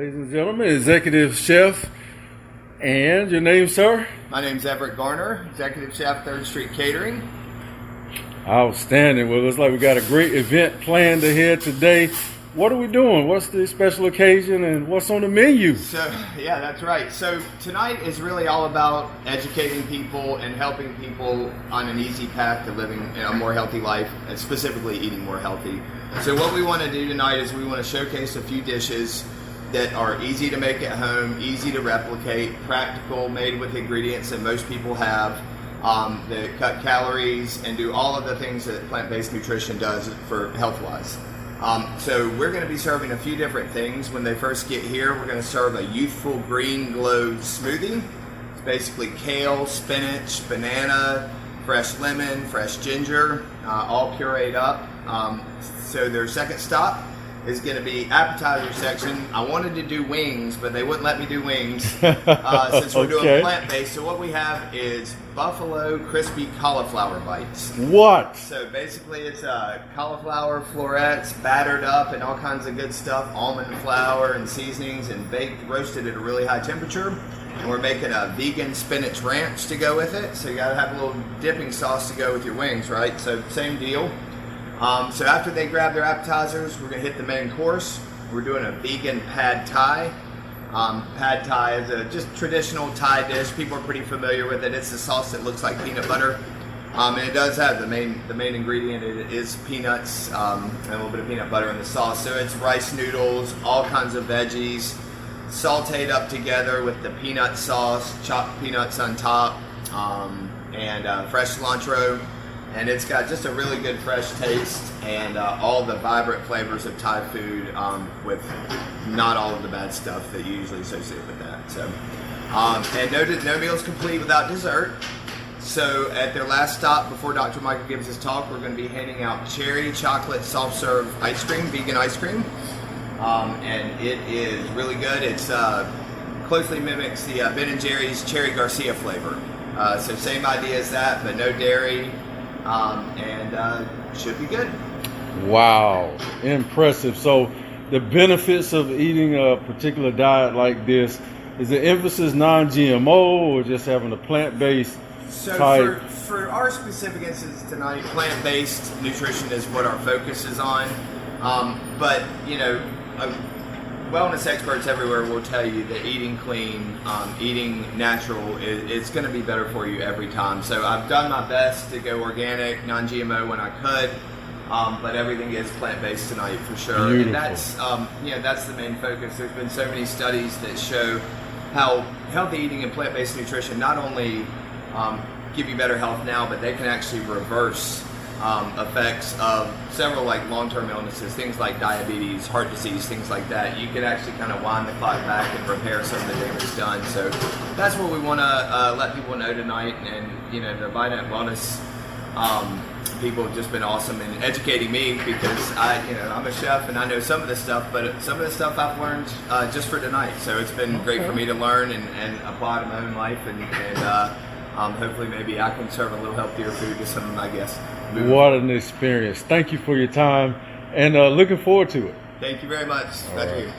Ladies and gentlemen, Executive Chef, and your name, sir? My name's Everett Garner, Executive Chef, 3rd Street Catering. Outstanding. Well, it looks like we got a great event planned ahead today. What are we doing? What's the special occasion and what's on the menu? Yeah, that's right. So tonight is really all about educating people and helping people on an easy path to living a more healthy life, and specifically eating more healthy. So what we want to do tonight is we want to showcase a few dishes that are easy to make at home, easy to replicate, practical, made with ingredients that most people have, that cut calories and do all of the things that plant-based nutrition does for health-wise. So we're going to be serving a few different things. When they first get here, we're going to serve a youthful green glow smoothie. It's basically kale, spinach, banana, fresh lemon, fresh ginger, all pureed up. So their second stop is going to be appetizer section. I wanted to do wings, but they wouldn't let me do wings since we're doing plant-based. So what we have is buffalo crispy cauliflower bites. What? So basically it's cauliflower florets battered up and all kinds of good stuff, almond flour and seasonings, and baked, roasted at a really high temperature. And we're making a vegan spinach ranch to go with it. So you gotta have a little dipping sauce to go with your wings, right? So same deal. So after they grab their appetizers, we're gonna hit the main course. We're doing a vegan pad thai. Pad thai is a just traditional Thai dish. People are pretty familiar with it. It's a sauce that looks like peanut butter. And it does have the main ingredient. It is peanuts and a little bit of peanut butter in the sauce. So it's rice noodles, all kinds of veggies, sauteed up together with the peanut sauce, chopped peanuts on top, and fresh cilantro. And it's got just a really good fresh taste and all the vibrant flavors of Thai food with not all of the bad stuff that you usually associate with that. So, and no meal's complete without dessert. So at their last stop before Dr. Michael gives his talk, we're going to be handing out cherry chocolate soft serve ice cream, vegan ice cream. And it is really good. It's closely mimics the Ben & Jerry's Cherry Garcia flavor. So same idea as that, but no dairy. And should be good. Wow, impressive. So the benefits of eating a particular diet like this, is the emphasis non-GMO or just having a plant-based type? For our specific instance tonight, plant-based nutrition is what our focus is on. But you know, wellness experts everywhere will tell you that eating clean, eating natural, it's going to be better for you every time. So I've done my best to go organic, non-GMO when I could, but everything is plant-based tonight for sure. Beautiful. And that's, that's the main focus. There's been so many studies that show how healthy eating and plant-based nutrition not only give you better health now, but they can actually reverse effects of several like long-term illnesses, things like diabetes, heart disease, things like that. You can actually kind of wind the clock back and repair some of the damage done. So that's what we want to let people know tonight. And you know, the Vita Wellness people have just been awesome in educating me, because I'm a chef and I know some of this stuff, but some of the stuff I've learned just for tonight. So it's been great for me to learn and apply to my own life, and hopefully maybe I can serve a little healthier food to some of my guests. What an experience. Thank you for your time, and looking forward to it. Thank you very much. Glad to hear.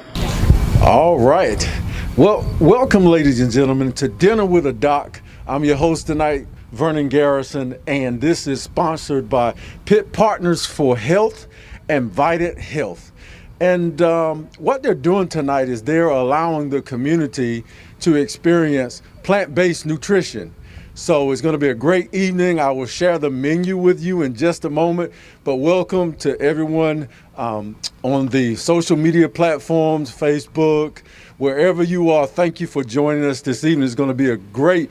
All right. Well, welcome, ladies and gentlemen, to Dinner with a Doc. I'm your host tonight, Vernon Garrison, and this is sponsored by Pit Partners for Health and Vital Health. And what they're doing tonight is they're allowing the community to experience plant-based nutrition. So it's going to be a great evening. I will share the menu with you in just a moment. But welcome to everyone on the social media platforms, Facebook, wherever you are. Thank you for joining us this evening. It's going to be a great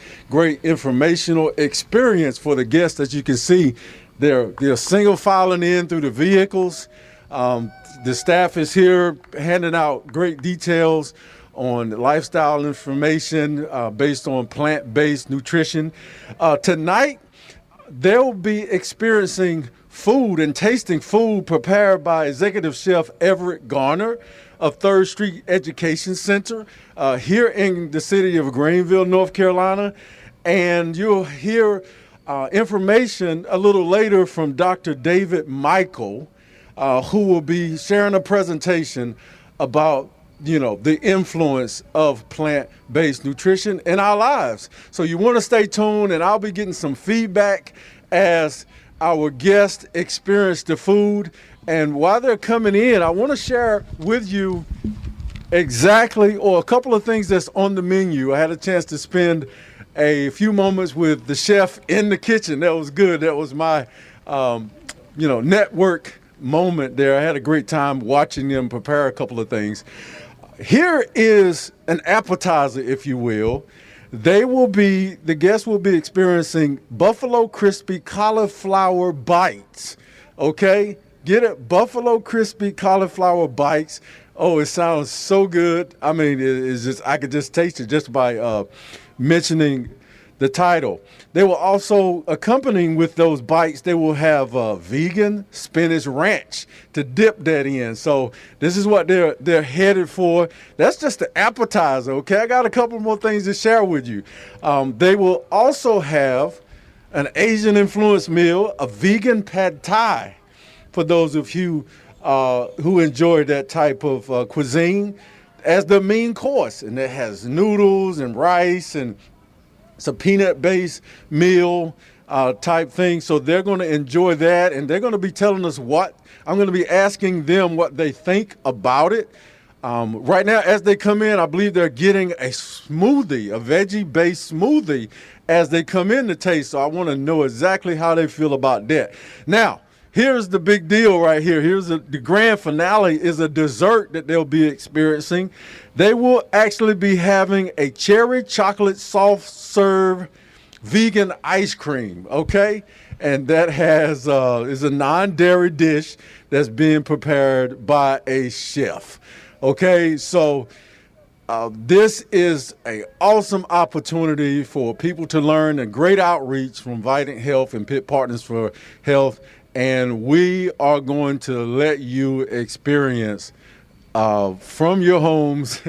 informational experience for the guests. As you can see, they're single filing in through the vehicles. The staff is here handing out great details on lifestyle information based on plant-based nutrition. Tonight, they'll be experiencing food and tasting food prepared by Executive Chef Everett Garner of 3rd Street Education Center here in the city of Greenville, North Carolina. And you'll hear information a little later from Dr. David Michael, who will be sharing a presentation about the influence of plant-based nutrition in our lives. So you want to stay tuned, and I'll be getting some feedback as our guests experience the food. And while they're coming in, I want to share with you exactly, or a couple of things that's on the menu. I had a chance to spend a few moments with the chef in the kitchen. That was good. That was my, network moment there. I had a great time watching them prepare a couple of things. Here is an appetizer, if you will. The guests will be experiencing Buffalo Crispy Cauliflower Bites. Okay? Get it? Buffalo Crispy Cauliflower Bites. Oh, it sounds so good. I mean, it's just, I could just taste it just by mentioning the title. They will also, accompanying with those bites, they will have vegan spinach ranch to dip that in. So this is what they're headed for. That's just the appetizer, okay? I got a couple more things to share with you. They will also have an Asian influenced meal, a vegan pad thai, for those of you who enjoy that type of cuisine, as the main course. And it has noodles and rice, and it's a peanut-based meal type thing. So they're going to enjoy that, and they're going to be telling us I'm going to be asking them what they think about it. Right now, as they come in, I believe they're getting a smoothie, a veggie-based smoothie, as they come in to taste. So I want to know exactly how they feel about that. Now, here's the big deal right here. The grand finale is a dessert that they'll be experiencing. They will actually be having a cherry chocolate soft serve vegan ice cream, okay? And that is a non-dairy dish that's being prepared by a chef, okay? So this is an awesome opportunity for people to learn, a great outreach from Vitant Health and Pit Partners for Health. And we are going to let you experience from your homes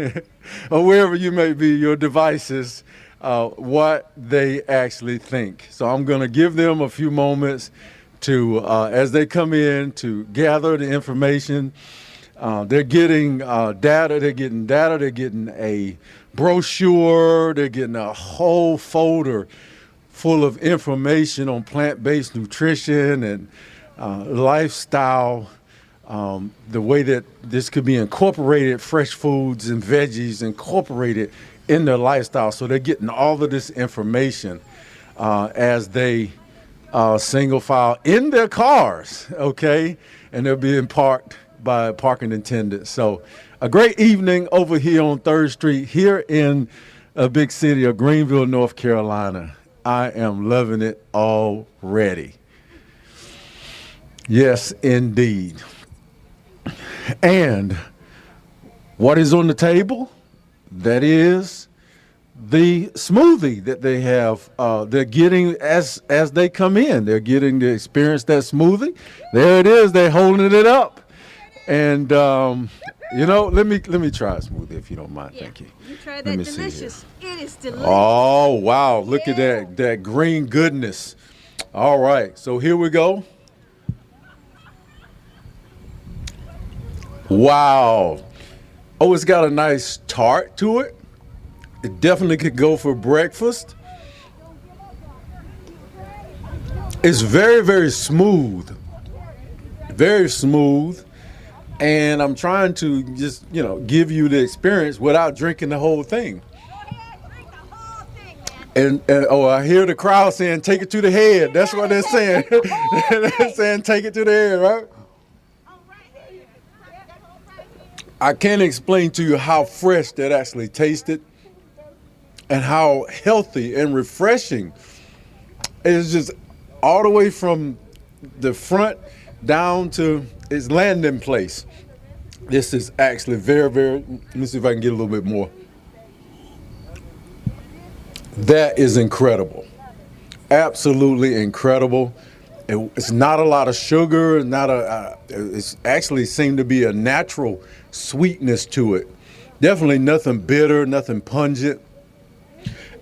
or wherever you may be, your devices, what they actually think. So I'm going to give them a few moments to, as they come in, to gather the information. They're getting data. They're getting a brochure. They're getting a whole folder full of information on plant-based nutrition and lifestyle, the way that this could be incorporated, fresh foods and veggies incorporated in their lifestyle. So they're getting all of this information as they single file in their cars, okay? And they're being parked by parking attendants. So a great evening over here on 3rd Street here in a big city of Greenville, North Carolina. I am loving it already. Yes, indeed. And what is on the table? That is the smoothie that they have. They're getting as they come in. They're getting to experience that smoothie. There it is. They're holding it up. And let me try a smoothie if you don't mind. Thank you. You try that. Delicious. It is delicious. Oh wow! Look at that green goodness. All right, so here we go. Wow. Oh, it's got a nice tart to it. It definitely could go for breakfast. It's very, very smooth. Very smooth. And I'm trying to just, give you the experience without drinking the whole thing. And I hear the crowd saying, take it to the head. That's what they're saying. They're saying, take it to the head, right? I can't explain to you how fresh that actually tasted and how healthy and refreshing. It's just all the way from the front down to its landing place. This is actually very, very, let me see if I can get a little bit more. That is incredible. Absolutely incredible. It's not a lot of sugar, it's actually seemed to be a natural sweetness to it. Definitely nothing bitter, nothing pungent.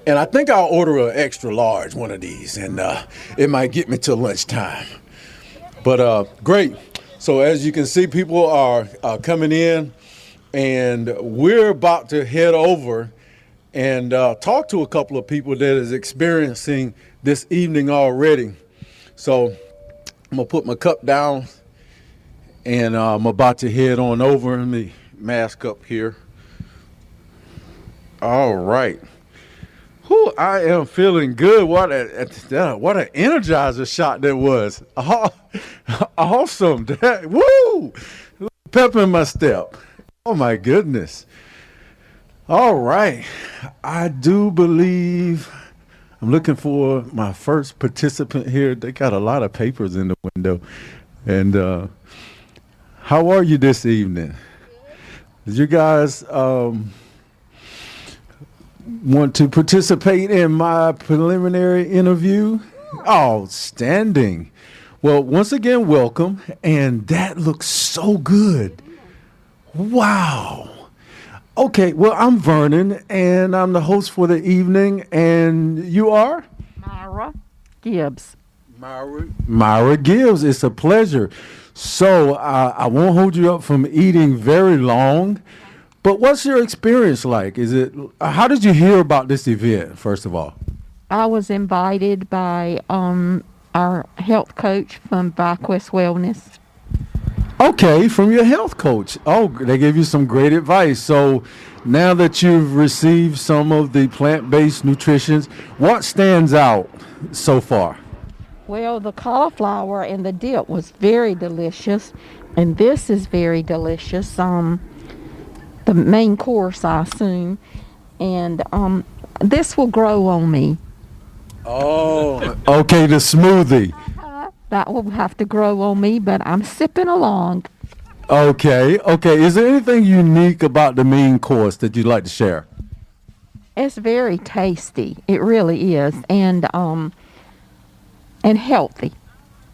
And I think I'll order an extra large one of these, and it might get me till lunchtime. But great. So as you can see, people are coming in and we're about to head over and talk to a couple of people that is experiencing this evening already. So I'm gonna put my cup down, and I'm about to head on over. Let me mask up here. All right. Whew, I am feeling good. What an energizer shot that was. Awesome. Woo! Pep in my step. Oh my goodness. All right. I do believe I'm looking for my first participant here. They got a lot of papers in the window. And how are you this evening? Did you guys want to participate in my preliminary interview? Outstanding. Well, once again, welcome. And that looks so good. Wow. Okay, well, I'm Vernon, and I'm the host for the evening. And you are? Myra Gibbs. Myra Gibbs. It's a pleasure. So I won't hold you up from eating very long. But what's your experience like? How did you hear about this event, first of all? I was invited by our health coach from Byquest Wellness. Okay, from your health coach. Oh, they gave you some great advice. So now that you've received some of the plant-based nutrition, what stands out so far? Well, the cauliflower and the dip was very delicious, and this is very delicious. The main course, I assume, and this will grow on me. Oh, okay, the smoothie. That will have to grow on me, but I'm sipping along. Okay. Is there anything unique about the main course that you'd like to share? It's very tasty. It really is, and healthy.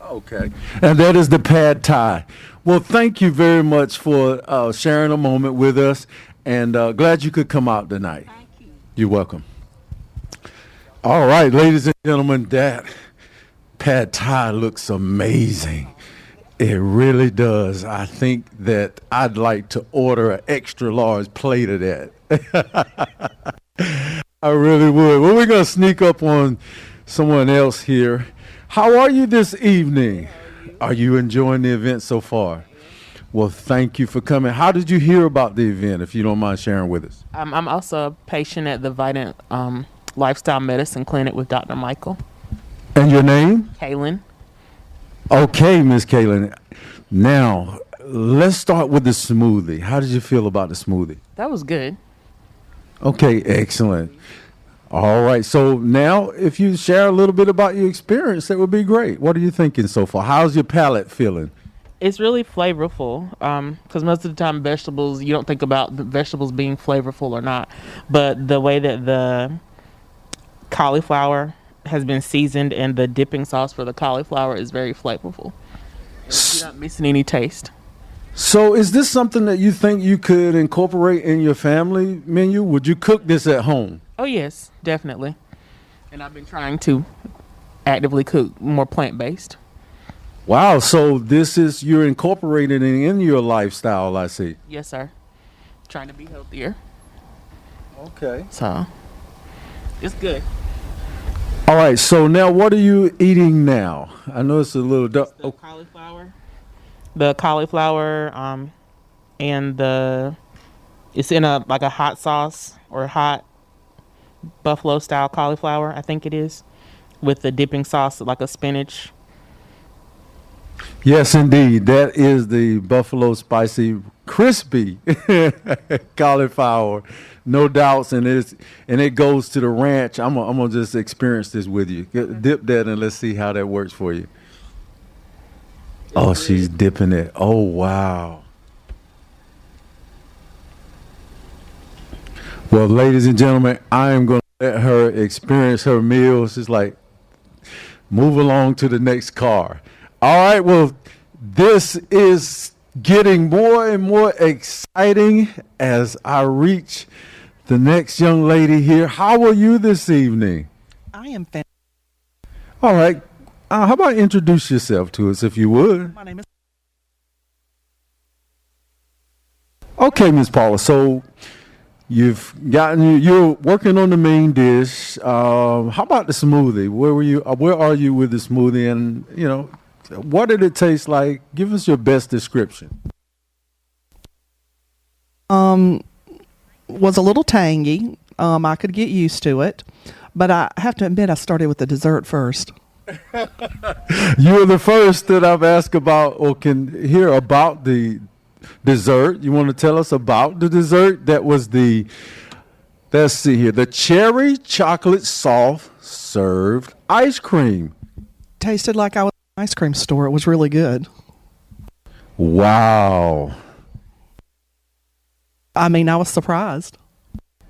Okay, and that is the pad thai. Well, thank you very much for sharing a moment with us, and glad you could come out tonight. Thank you. You're welcome. All right, ladies and gentlemen, that pad thai looks amazing. It really does. I think that I'd like to order an extra large plate of that. I really would. Well, we're going to sneak up on someone else here. How are you this evening? Are you enjoying the event so far? Well, thank you for coming. How did you hear about the event, if you don't mind sharing with us? I'm also a patient at the Vidant Lifestyle Medicine Clinic with Dr. Michael. And your name? Kaylin. Okay, Miss Kaylin. Now, let's start with the smoothie. How did you feel about the smoothie? That was good. Okay, excellent. All right, so now if you share a little bit about your experience, that would be great. What are you thinking so far? How's your palate feeling? It's really flavorful because most of the time vegetables, you don't think about the vegetables being flavorful or not. But the way that the cauliflower has been seasoned and the dipping sauce for the cauliflower is very flavorful. You're not missing any taste. So is this something that you think you could incorporate in your family menu? Would you cook this at home? Oh, yes, definitely. And I've been trying to actively cook more plant-based. Wow, so you're incorporating it in your lifestyle, I see. Yes, sir. Trying to be healthier. Okay. So, it's good. All right, so now what are you eating now? I know it's a little dark. The cauliflower. The cauliflower, and it's in a hot sauce or hot buffalo style cauliflower, I think it is, with the dipping sauce like a spinach. Yes, indeed. That is the buffalo spicy crispy cauliflower, no doubts, and it goes to the ranch. I'm gonna just experience this with you. Dip that and let's see how that works for you. Oh, she's dipping it. Oh, wow. Well, ladies and gentlemen, I am going to let her experience her meals. It's like, move along to the next car. All right, well, this is getting more and more exciting as I reach the next young lady here. How are you this evening? I am fantastic. All right. How about introduce yourself to us, if you would? My name is. Okay, Miss Paula. So you're working on the main dish. How about the smoothie? Where are you with the smoothie? And what did it taste like? Give us your best description. Was a little tangy. I could get used to it, but I have to admit I started with the dessert first. You're the first that I've asked about or can hear about the dessert. You want to tell us about the dessert? That was let's see here, the cherry chocolate soft served ice cream. Tasted like I was in an ice cream store. It was really good. Wow. I mean, I was surprised.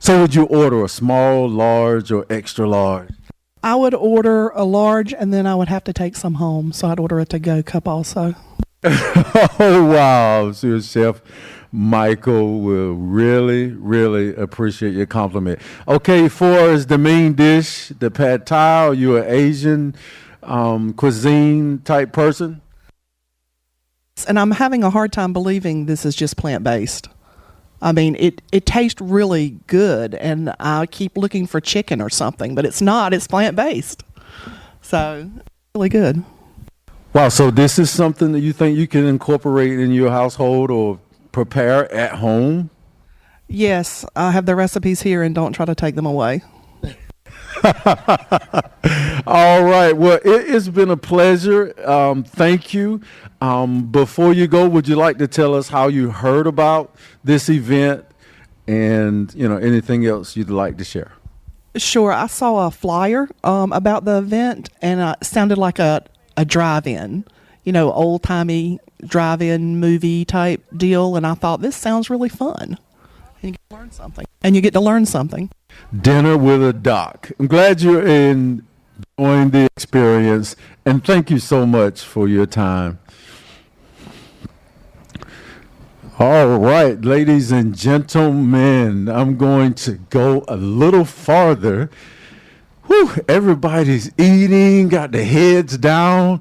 So would you order a small, large, or extra large? I would order a large, and then I would have to take some home, so I'd order a to-go cup also. Oh, wow. I'm sure Chef Michael will really, really appreciate your compliment. Okay, for as the main dish, the pad thai, are you an Asian cuisine type person? And I'm having a hard time believing this is just plant-based. I mean, it tastes really good, and I keep looking for chicken or something, but it's not. It's plant-based. So, really good. Wow, so this is something that you think you can incorporate in your household or prepare at home? Yes, I have the recipes here, and don't try to take them away. All right. Well, it's been a pleasure. Thank you. Before you go, would you like to tell us how you heard about this event and, anything else you'd like to share? Sure. I saw a flyer about the event, and it sounded like a drive-in, old-timey drive-in movie type deal, and I thought, this sounds really fun. And you get to learn something. Dinner with a Doc. I'm glad you're enjoying the experience, and thank you so much for your time. All right, ladies and gentlemen, I'm going to go a little farther. Whew, everybody's eating, got their heads down.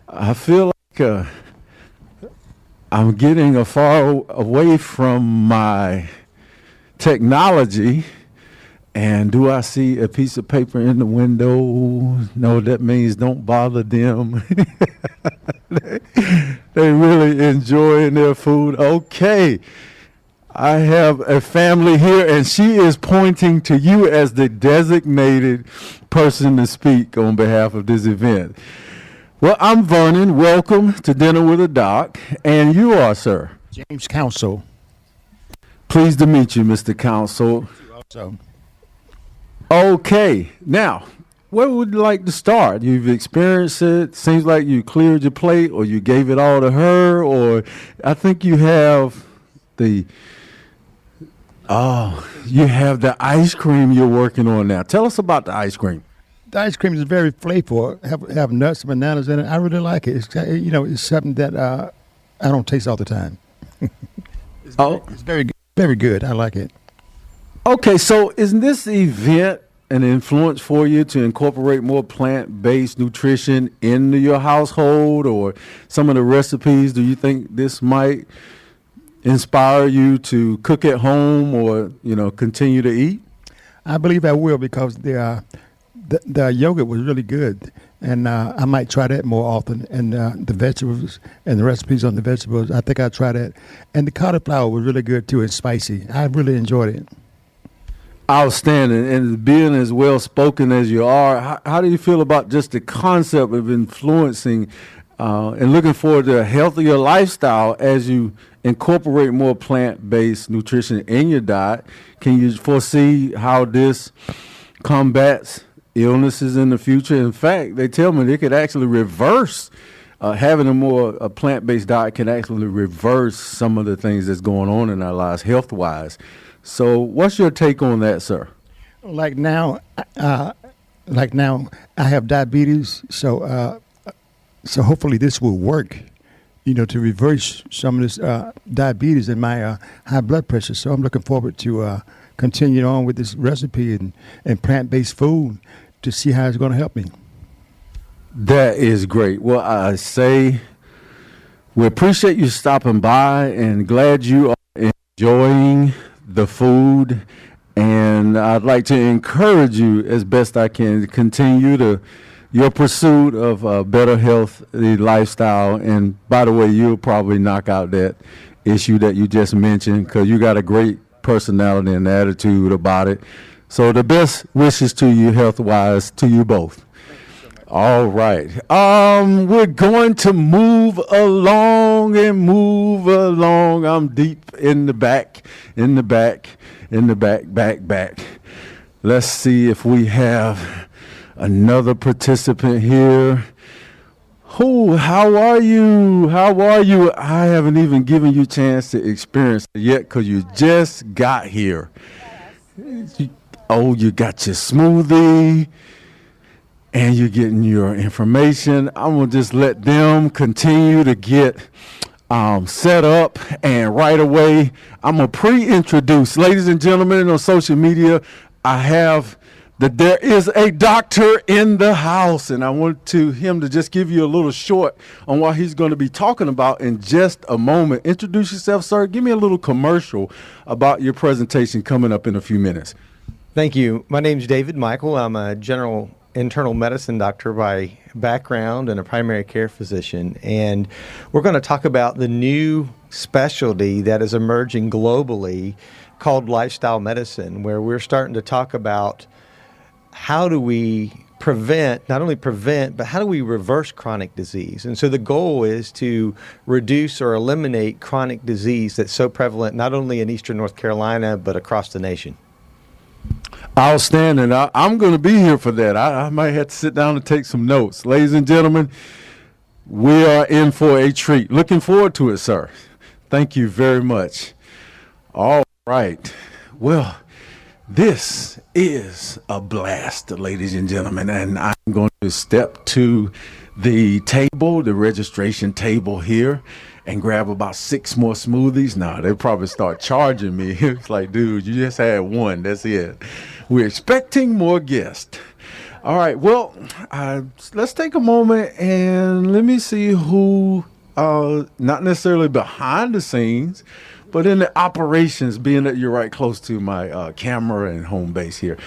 I feel like I'm getting far away from my technology. And do I see a piece of paper in the window? No, that means don't bother them. They really enjoying their food. Okay. I have a family here, and she is pointing to you as the designated person to speak on behalf of this event. Well, I'm Vernon. Welcome to Dinner with a Doc. And you are, sir? James Council. Pleased to meet you, Mr. Council. Also. Okay. Now, where would you like to start? You've experienced it. Seems like you cleared your plate, or you gave it all to her, or I think you have the ice cream you're working on now. Tell us about the ice cream. The ice cream is very flavorful. Have nuts and bananas in it. I really like it. It's something that I don't taste all the time. It's very good. I like it. Okay, so isn't this event an influence for you to incorporate more plant-based nutrition into your household, or some of the recipes? Do you think this might inspire you to cook at home or, continue to eat? I believe I will, because the yogurt was really good, and I might try that more often. And the vegetables and the recipes on the vegetables, I think I'll try that. And the cauliflower was really good too. It's spicy. I really enjoyed it. Outstanding. And being as well spoken as you are, how do you feel about just the concept of influencing and looking forward to a healthier lifestyle as you incorporate more plant-based nutrition in your diet? Can you foresee how this combats illnesses in the future? In fact, they tell me they could actually reverse having a plant-based diet can actually reverse some of the things that's going on in our lives health-wise. So what's your take on that, sir? Like now I have diabetes, so hopefully this will work, to reverse some of this diabetes and my high blood pressure. So I'm looking forward to continue on with this recipe and plant-based food to see how it's going to help me. That is great. Well, I say we appreciate you stopping by, and glad you are enjoying the food, and I'd like to encourage you as best I can to continue your pursuit of better health, the lifestyle. And by the way, you'll probably knock out that issue that you just mentioned, because you got a great personality and attitude about it. So the best wishes to you health-wise, to you both. All right. We're going to move along. I'm deep in the back. Let's see if we have another participant here. Oh, how are you? I haven't even given you a chance to experience it yet, because you just got here. Oh, you got your smoothie and you're getting your information. I'm going to just let them continue to get set up, and right away I'm going to pre-introduce. Ladies and gentlemen, on social media, I have that there is a doctor in the house, and I want him to just give you a little short on what he's going to be talking about in just a moment. Introduce yourself, sir. Give me a little commercial about your presentation coming up in a few minutes. Thank you. My name's David Michael. I'm a general internal medicine doctor by background and a primary care physician. And we're going to talk about the new specialty that is emerging globally called lifestyle medicine, where we're starting to talk about how do we not only prevent, but how do we reverse chronic disease? And so the goal is to reduce or eliminate chronic disease that's so prevalent not only in Eastern North Carolina, but across the nation. Outstanding. I'm going to be here for that. I might have to sit down and take some notes. Ladies and gentlemen, we are in for a treat. Looking forward to it, sir. Thank you very much. All right. Well, this is a blast, ladies and gentlemen, and I'm going to step to the table, the registration table here, and grab about 6 more smoothies. Now, they'll probably start charging me. It's like, dude, you just had one. That's it. We're expecting more guests. All right, well, let's take a moment and let me see who, not necessarily behind the scenes, but in the operations, being that you're right close to my camera and home base here.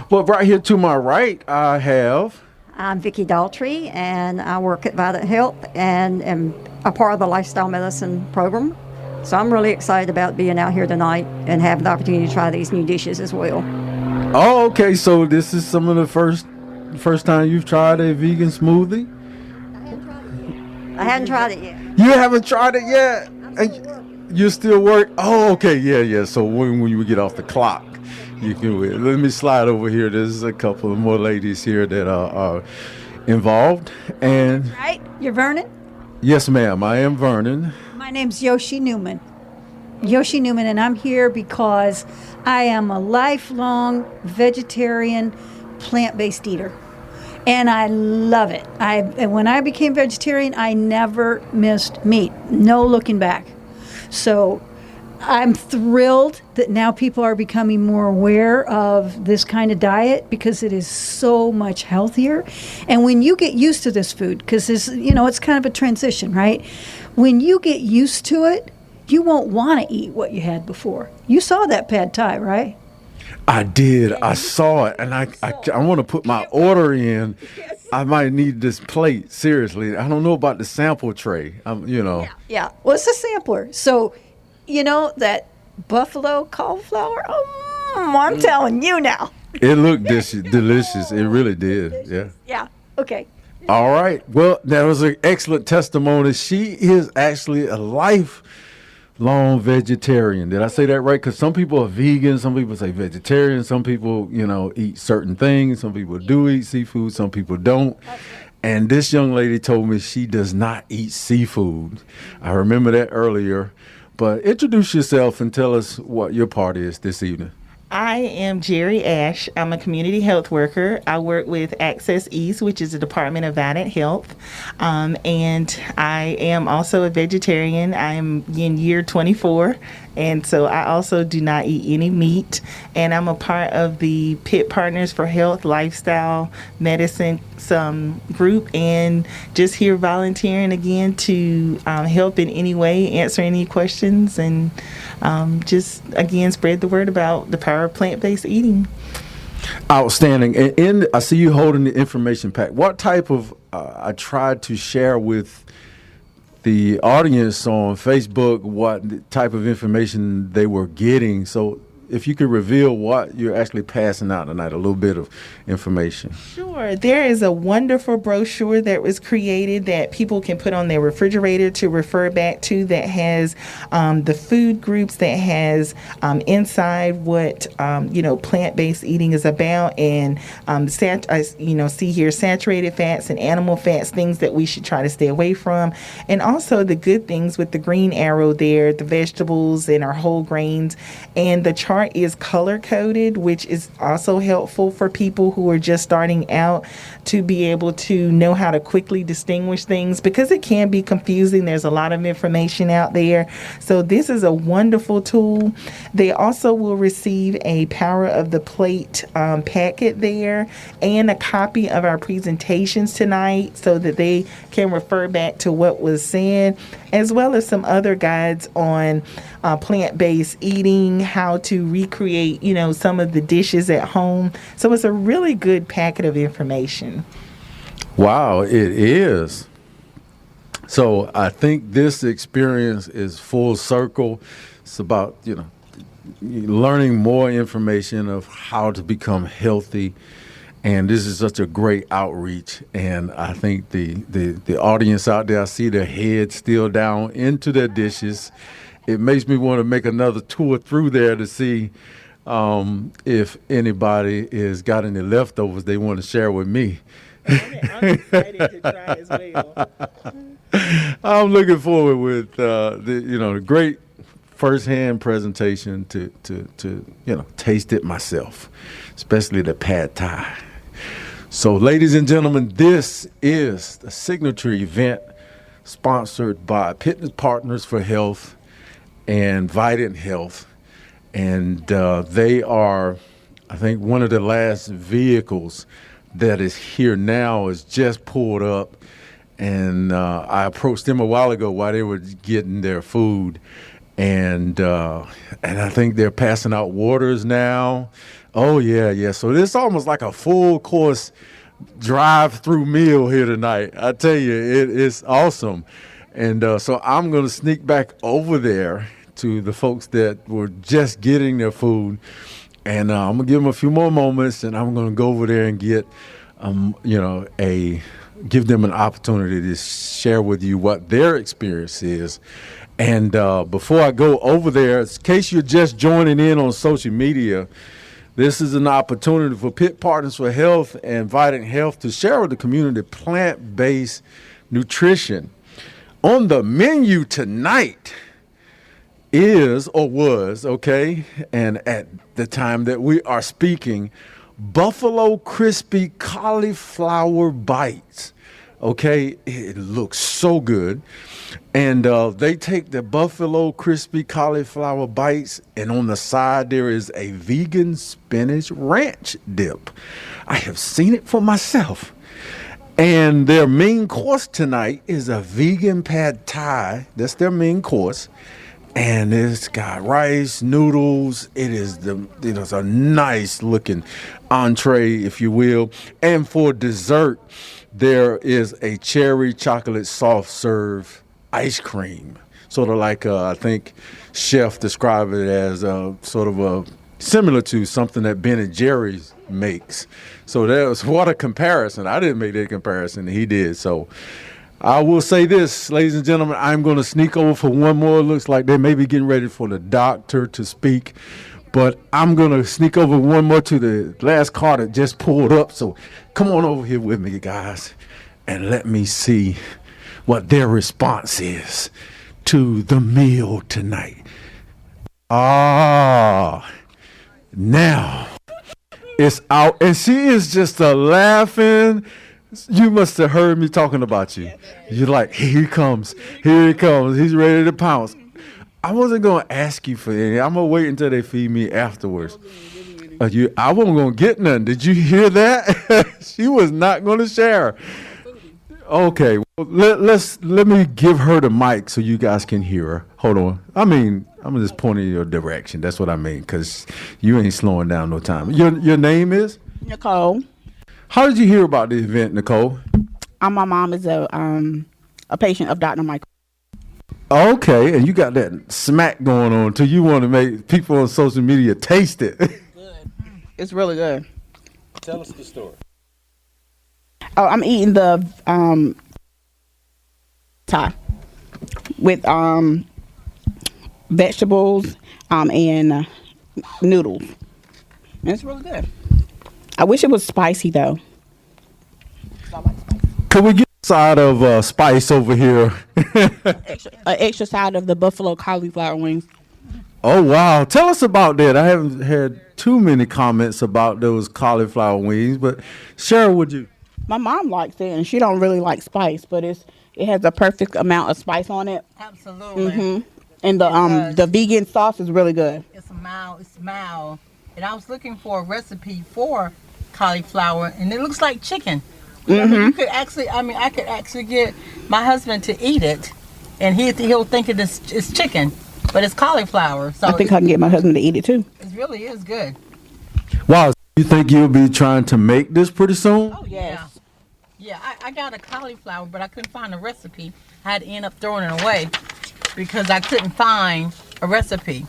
Well, right here to my right, I have... I'm Vicki Daltrey, and I work at Vital Health and am a part of the lifestyle medicine program. So I'm really excited about being out here tonight and having the opportunity to try these new dishes as well. Oh, okay. So this is some of the first time you've tried a vegan smoothie? I hadn't tried it yet. You haven't tried it yet? You still work? Oh, okay. Yeah. So when you get off the clock, you can. Let me slide over here. There's a couple of more ladies here that are involved. And Right? You're Vernon? yes, ma'am. I am Vernon. My name's Yoshi Newman. And I'm here because I am a lifelong vegetarian, plant-based eater. And I love it. And when I became vegetarian, I never missed meat. No looking back. So I'm thrilled that now people are becoming more aware of this kind of diet because it is so much healthier. And when you get used to this food, because it's kind of a transition, right? When you get used to it, you won't want to eat what you had before. You saw that pad thai, right? I did. I saw it, and I want to put my order in. I might need this plate. Seriously, I don't know about the sample tray. Yeah. Well, it's a sampler. So, that buffalo cauliflower. I'm telling you now. It looked delicious. It really did. Yeah. Yeah. Okay. All right. Well, that was an excellent testimony. She is actually a lifelong vegetarian. Did I say that right? Because some people are vegan, some people say vegetarian, some people, eat certain things. Some people do eat seafood, some people don't. And this young lady told me she does not eat seafood. I remember that earlier. But introduce yourself and tell us what your part is this evening. I am Jerry Ash. I'm a community health worker. I work with Access East, which is the Department of Vital Health. And I am also a vegetarian. I am in year 24. And so I also do not eat any meat. And I'm a part of the Pitt Partners for Health Lifestyle Medicine group, and just here volunteering again to help in any way, answer any questions, and just again spread the word about the power of plant-based eating. Outstanding. And I see you holding the information pack. What type of, I tried to share with the audience on Facebook what type of information they were getting. So if you could reveal what you're actually passing out tonight, a little bit of information. Sure. There is a wonderful brochure that was created that people can put on their refrigerator to refer back to, that has the food groups, that has inside what plant-based eating is about, and see here saturated fats and animal fats, things that we should try to stay away from, and also the good things with the green arrow there, the vegetables and our whole grains, and the chart is color coded, which is also helpful for people who are just starting out to be able to know how to quickly distinguish things, because it can be confusing. There's a lot of information out there. So this is a wonderful tool. They also will receive a Power of the Plate packet there, and a copy of our presentations tonight so that they can refer back to what was said, as well as some other guides on plant-based eating, how to recreate, some of the dishes at home. So it's a really good packet of information. Wow, it is. So I think this experience is full circle. It's about, learning more information of how to become healthy. And this is such a great outreach. And I think the audience out there, I see their heads still down into their dishes. It makes me want to make another tour through there to see if anybody has got any leftovers they want to share with me. I'm excited to try as well. I'm looking forward with the great firsthand presentation to taste it myself, especially the pad thai. So, ladies and gentlemen, this is the signature event sponsored by Pitt Partners for Health and Vidant Health, and they are, I think, one of the last vehicles that is here now is just pulled up, and I approached them a while ago while they were getting their food, and I think they're passing out waters now. Oh yeah. So this is almost like a full course drive-through meal here tonight. I tell you, it is awesome. And so I'm going to sneak back over there to the folks that were just getting their food. And I'm going to give them a few more moments, and I'm going to go over there and get, give them an opportunity to share with you what their experience is. And before I go over there, in case you're just joining in on social media, this is an opportunity for Pitt Partners for Health and Vidant Health to share with the community plant-based nutrition. On the menu tonight is, or was, and at the time that we are speaking, Buffalo Crispy Cauliflower Bites. It looks so good. And they take the Buffalo Crispy Cauliflower Bites, and on the side there is a vegan spinach ranch dip. I have seen it for myself. And their main course tonight is a vegan pad thai. That's their main course. And it's got rice, noodles. It is a nice looking entree, if you will. And for dessert, there is a cherry chocolate soft serve ice cream. Sort of like, I think Chef described it as sort of a similar to something that Ben & Jerry's makes. So what a comparison. I didn't make that comparison. He did. So I will say this, ladies and gentlemen, I'm going to sneak over for one more. It looks like they may be getting ready for the doctor to speak. But I'm going to sneak over one more to the last car that just pulled up. So come on over here with me, guys, and let me see what their response is to the meal tonight. Now it's out, and she is just laughing. You must have heard me talking about you. You're like, here he comes, he's ready to pounce. I wasn't gonna ask you for any. I'm gonna wait until they feed me afterwards. I wasn't gonna get none. Did you hear that? She was not gonna share. Okay, well, let me give her the mic so you guys can hear her. Hold on. I'm just pointing your direction. That's what I mean, because you ain't slowing down no time. Your name is? Nicole. How did you hear about the event, Nicole? My mom is a patient of Dr. Michael. Okay, and you got that smack going on too. You want to make people on social media taste it. It's really good. Tell us the story. Oh, I'm eating the Thai with vegetables and noodles. And it's really good. I wish it was spicy though. Could we get a side of spice over here? extra side of the buffalo cauliflower wings. Oh wow! Tell us about that. I haven't had too many comments about those cauliflower wings, but Cheryl, would you? My mom likes it, and she don't really like spice, but it has a perfect amount of spice on it. Absolutely. Mm-hmm. And the vegan sauce is really good. It's mild. And I was looking for a recipe for cauliflower, and it looks like chicken. Mm-hmm. I could actually get my husband to eat it, and he'll think it's chicken, but it's cauliflower. So I think I can get my husband to eat it too. It really is good. Wow! You think you'll be trying to make this pretty soon? Oh yes. Yeah, I got a cauliflower, but I couldn't find a recipe. I had to end up throwing it away because I couldn't find a recipe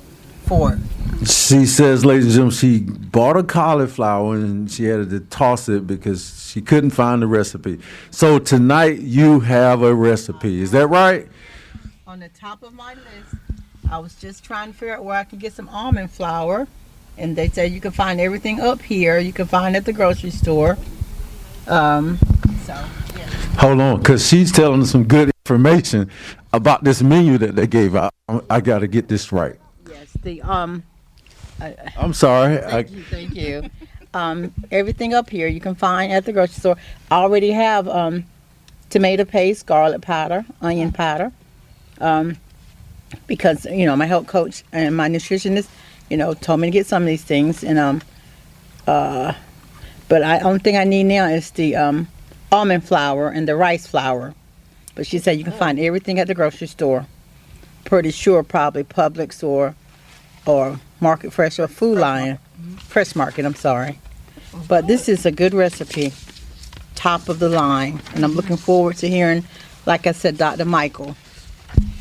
for it. She says, ladies and gentlemen, she bought a cauliflower and she had to toss it because she couldn't find the recipe. So tonight you have a recipe. Is that right? On the top of my list, I was just trying to figure out where I could get some almond flour. And they say you can find everything up here. You can find it at the grocery store. Hold on, because she's telling us some good information about this menu that they gave out. I got to get this right. Yes, I'm sorry. Thank you. Everything up here you can find at the grocery store. I already have tomato paste, garlic powder, onion powder. Because my health coach and my nutritionist, told me to get some of these things. And but the only thing I need now is the almond flour and the rice flour. But she said you can find everything at the grocery store. Pretty sure probably Publix or Market Fresh or Food Lion. Fresh Market, I'm sorry. But this is a good recipe. Top of the line. And I'm looking forward to hearing, like I said, Dr. Michael.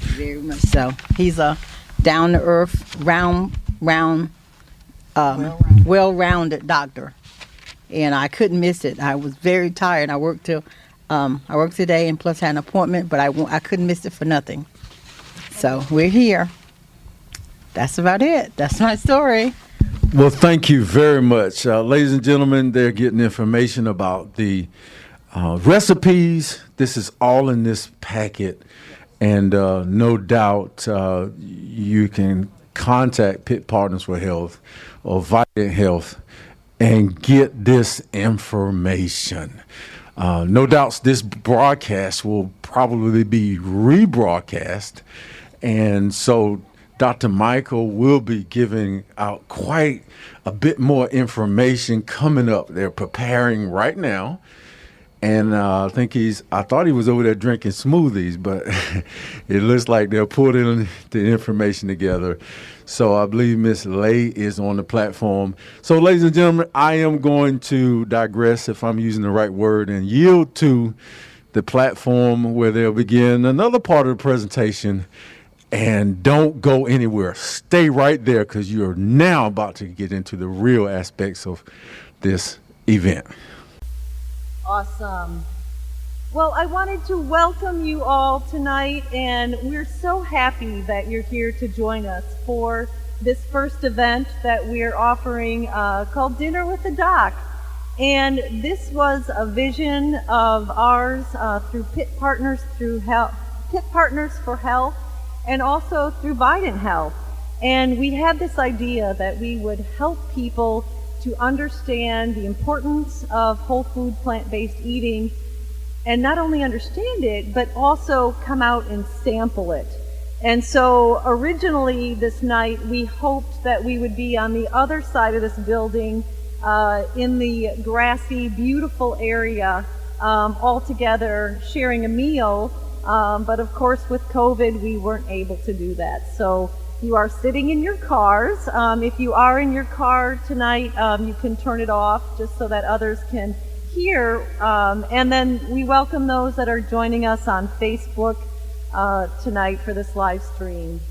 Very much so. He's a down-to-earth, well-rounded doctor. And I couldn't miss it. I was very tired. I worked today and plus had an appointment, but I couldn't miss it for nothing. So we're here. That's about it. That's my story. Well, thank you very much. Ladies and gentlemen, they're getting information about the recipes. This is all in this packet. And no doubt you can contact Pit Partners for Health or Vital Health and get this information. No doubts this broadcast will probably be rebroadcast. And so Dr. Michael will be giving out quite a bit more information coming up. They're preparing right now. And I thought he was over there drinking smoothies, but it looks like they're putting the information together. So I believe Miss Lay is on the platform. So ladies and gentlemen, I am going to digress, if I'm using the right word, and yield to the platform where they'll begin another part of the presentation. And don't go anywhere. Stay right there because you're now about to get into the real aspects of this event. Awesome. Well, I wanted to welcome you all tonight, and we're so happy that you're here to join us for this first event that we're offering called Dinner with the Doc. And this was a vision of ours through Pit Partners for Health, and also through Biden Health. And we had this idea that we would help people to understand the importance of whole food, plant-based eating, and not only understand it, but also come out and sample it. And so originally this night we hoped that we would be on the other side of this building in the grassy, beautiful area all together sharing a meal. But of course with COVID we weren't able to do that. So you are sitting in your cars. If you are in your car tonight, you can turn it off just so that others can hear. And then we welcome those that are joining us on Facebook tonight for this live stream.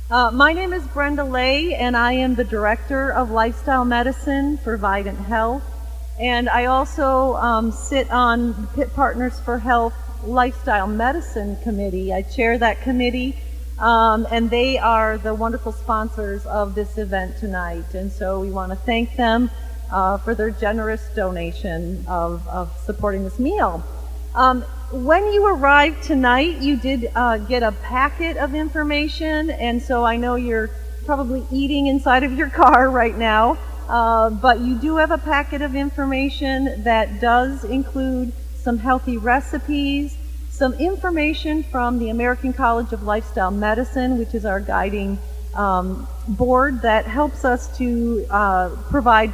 My name is Brenda Lay, and I am the Director of Lifestyle Medicine for Vidant Health. And I also sit on the Pitt Partners for Health Lifestyle Medicine Committee. I chair that committee, and they are the wonderful sponsors of this event tonight. And so we want to thank them for their generous donation of supporting this meal. When you arrived tonight, you did get a packet of information, and so I know you're probably eating inside of your car right now, but you do have a packet of information that does include some healthy recipes, some information from the American College of Lifestyle Medicine, which is our guiding board that helps us to provide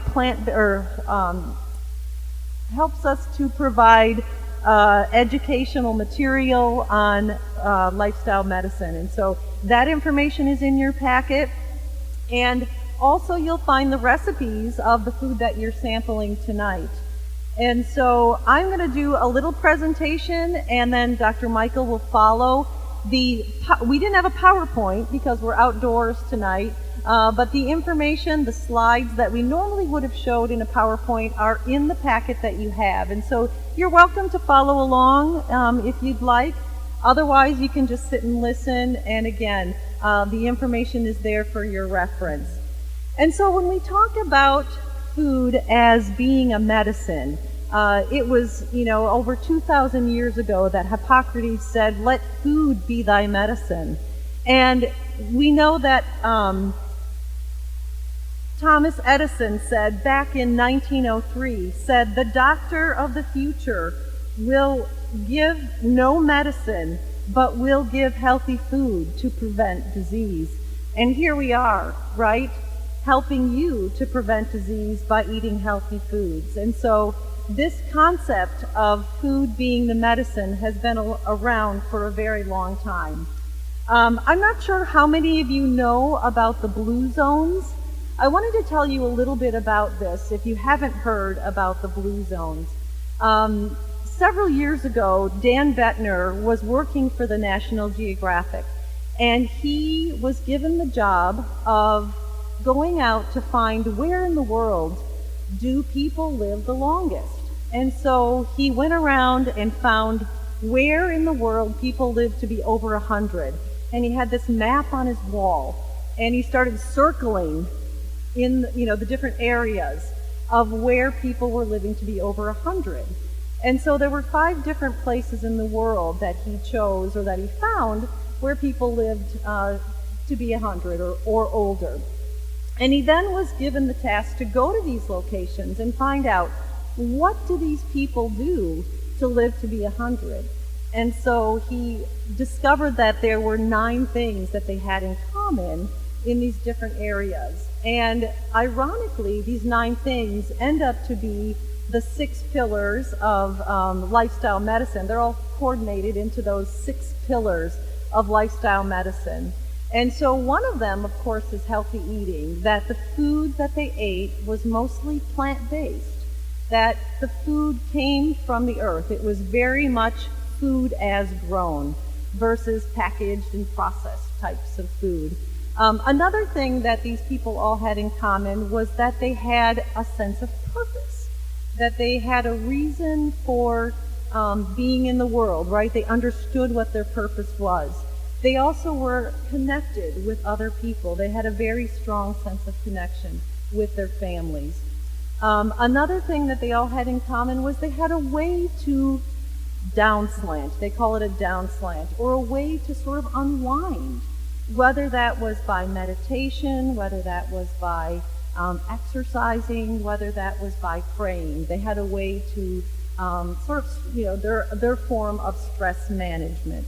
educational material on lifestyle medicine. And so that information is in your packet. And also you'll find the recipes of the food that you're sampling tonight. And so I'm going to do a little presentation, and then Dr. Michael will follow. We didn't have a PowerPoint because we're outdoors tonight, but the information, the slides that we normally would have showed in a PowerPoint are in the packet that you have. And so you're welcome to follow along if you'd like. Otherwise, you can just sit and listen. And again, the information is there for your reference. And so when we talk about food as being a medicine, it was, over 2,000 years ago that Hippocrates said, "Let food be thy medicine." And we know that Thomas Edison said back in 1903, said, "The doctor of the future will give no medicine, but will give healthy food to prevent disease." And here we are, right? Helping you to prevent disease by eating healthy foods. And so this concept of food being the medicine has been around for a very long time. I'm not sure how many of you know about the blue zones. I wanted to tell you a little bit about this if you haven't heard about the blue zones. Several years ago, Dan Bettner was working for the National Geographic, and he was given the job of going out to find where in the world do people live the longest. And so he went around and found where in the world people live to be over 100. And he had this map on his wall, and he started circling in the different areas of where people were living to be over 100. And so there were 5 different places in the world that he chose or that he found where people lived to be 100 or older. And he then was given the task to go to these locations and find out, what do these people do to live to be 100? And so he discovered that there were 9 things that they had in common in these different areas. And ironically, these 9 things end up to be the 6 pillars of lifestyle medicine. They're all coordinated into those 6 pillars of lifestyle medicine. And so one of them, of course, is healthy eating, that the food that they ate was mostly plant-based, that the food came from the earth. It was very much food as grown versus packaged and processed types of food. Another thing that these people all had in common was that they had a sense of purpose, that they had a reason for being in the world, right? They understood what their purpose was. They also were connected with other people. They had a very strong sense of connection with their families. Another thing that they all had in common was they had a way to downslant. They call it a downslant, or a way to sort of unwind, whether that was by meditation, whether that was by exercising, whether that was by praying. They had a way to their form of stress management.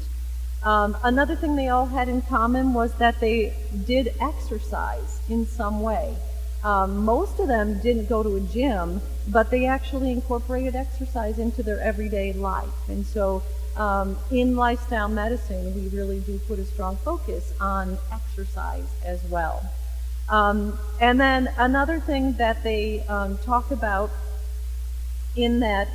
Another thing they all had in common was that they did exercise in some way. Most of them didn't go to a gym, but they actually incorporated exercise into their everyday life. And so in lifestyle medicine, we really do put a strong focus on exercise as well. And then another thing that they talk about in that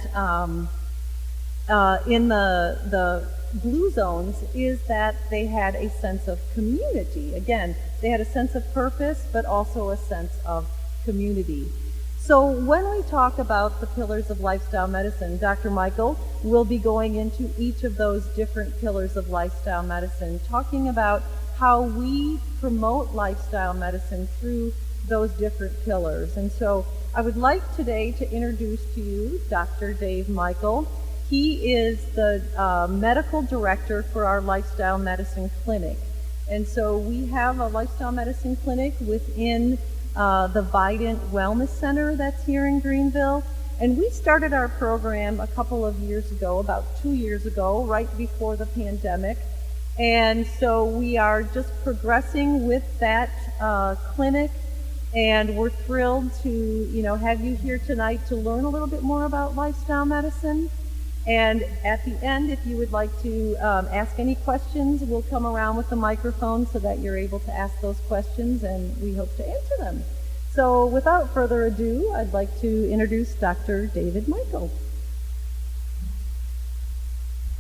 in the blue zones is that they had a sense of community. Again, they had a sense of purpose, but also a sense of community. So when we talk about the pillars of lifestyle medicine, Dr. Michael will be going into each of those different pillars of lifestyle medicine, talking about how we promote lifestyle medicine through those different pillars. And so I would like today to introduce to you Dr. Dave Michael. He is the medical director for our lifestyle medicine clinic. And so we have a lifestyle medicine clinic within the Vidant Wellness Center that's here in Greenville. And we started our program a couple of years ago, about 2 years ago, right before the pandemic. And so we are just progressing with that clinic, and we're thrilled to have you here tonight to learn a little bit more about lifestyle medicine. And at the end, if you would like to ask any questions, we'll come around with the microphone so that you're able to ask those questions, and we hope to answer them. So without further ado, I'd like to introduce Dr. David Michael.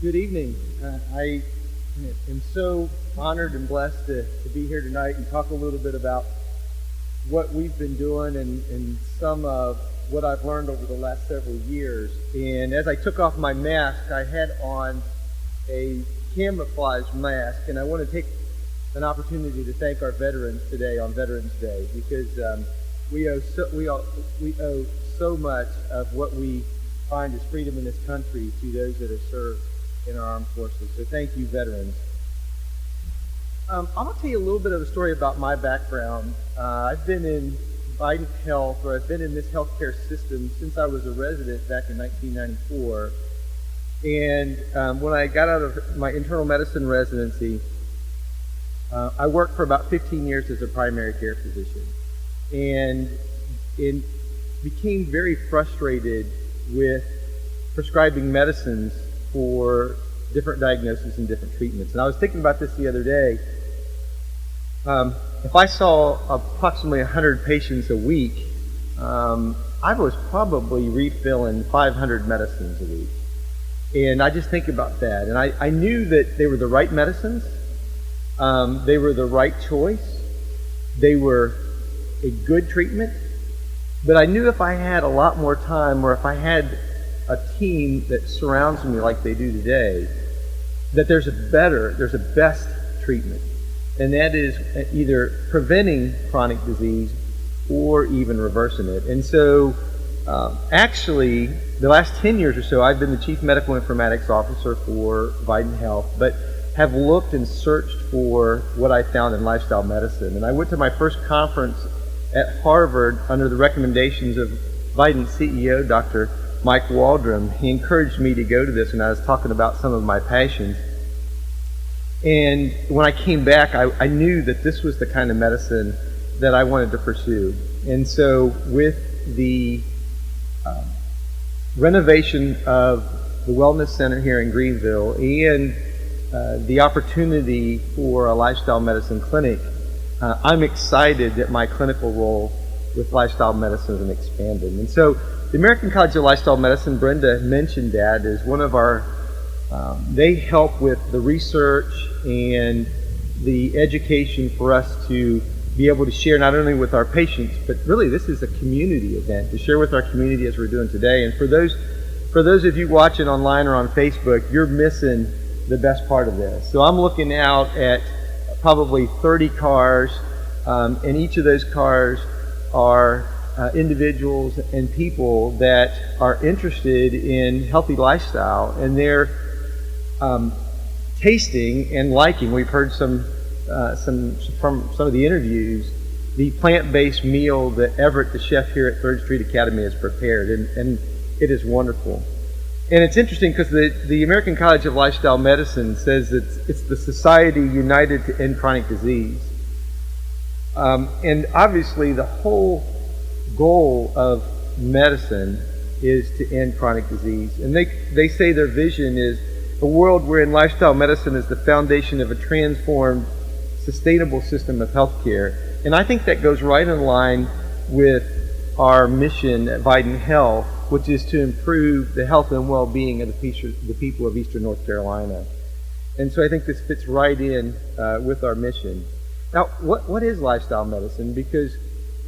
Good evening. I am so honored and blessed to be here tonight and talk a little bit about what we've been doing and some of what I've learned over the last several years. And as I took off my mask, I had on a camouflage mask, and I want to take an opportunity to thank our veterans today on Veterans Day, because we owe so much of what we find as freedom in this country to those that have served in our armed forces. So thank you, veterans. I'm going to tell you a little bit of a story about my background. I've been in Vidant Health, or I've been in this healthcare system since I was a resident back in 1994. And when I got out of my internal medicine residency, I worked for about 15 years as a primary care physician, and became very frustrated with prescribing medicines for different diagnoses and different treatments. And I was thinking about this the other day. If I saw approximately 100 patients a week, I was probably refilling 500 medicines a week. And I just think about that. And I knew that they were the right medicines. They were the right choice. They were a good treatment. But I knew if I had a lot more time, or if I had a team that surrounds me like they do today, that there's a best treatment. And that is either preventing chronic disease or even reversing it. And so actually, the last 10 years or so, I've been the Chief Medical Informatics Officer for Vidant Health, but have looked and searched for what I found in lifestyle medicine. And I went to my first conference at Harvard under the recommendations of Vidant CEO, Dr. Mike Waldron. He encouraged me to go to this, and I was talking about some of my passions. And when I came back, I knew that this was the kind of medicine that I wanted to pursue. And so with the renovation of the Wellness Center here in Greenville and the opportunity for a lifestyle medicine clinic, I'm excited that my clinical role with lifestyle medicine has expanded. And so the American College of Lifestyle Medicine, Brenda mentioned that, is one of our, they help with the research and the education for us to be able to share not only with our patients, but really this is a community event to share with our community as we're doing today. And for those of you watching online or on Facebook, you're missing the best part of this. So I'm looking out at probably 30 cars, and each of those cars are individuals and people that are interested in healthy lifestyle, and they're tasting and liking. We've heard some from some of the interviews, the plant-based meal that Everett, the chef here at 3rd Street Academy, has prepared, and it is wonderful. And it's interesting because the American College of Lifestyle Medicine says it's the society united to end chronic disease. And obviously the whole goal of medicine is to end chronic disease. And they say their vision is a world wherein lifestyle medicine is the foundation of a transformed, sustainable system of healthcare. And I think that goes right in line with our mission at Vidant Health, which is to improve the health and well-being of the people of Eastern North Carolina. And so I think this fits right in with our mission. Now, what is lifestyle medicine? Because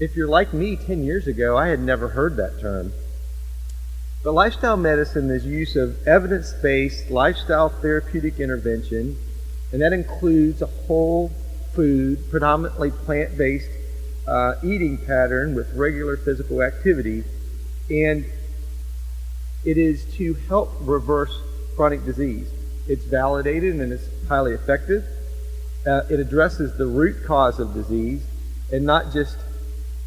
if you're like me 10 years ago, I had never heard that term. But lifestyle medicine is use of evidence-based lifestyle therapeutic intervention, and that includes a whole food, predominantly plant-based eating pattern with regular physical activity, and it is to help reverse chronic disease. It's validated and it's highly effective. It addresses the root cause of disease and not just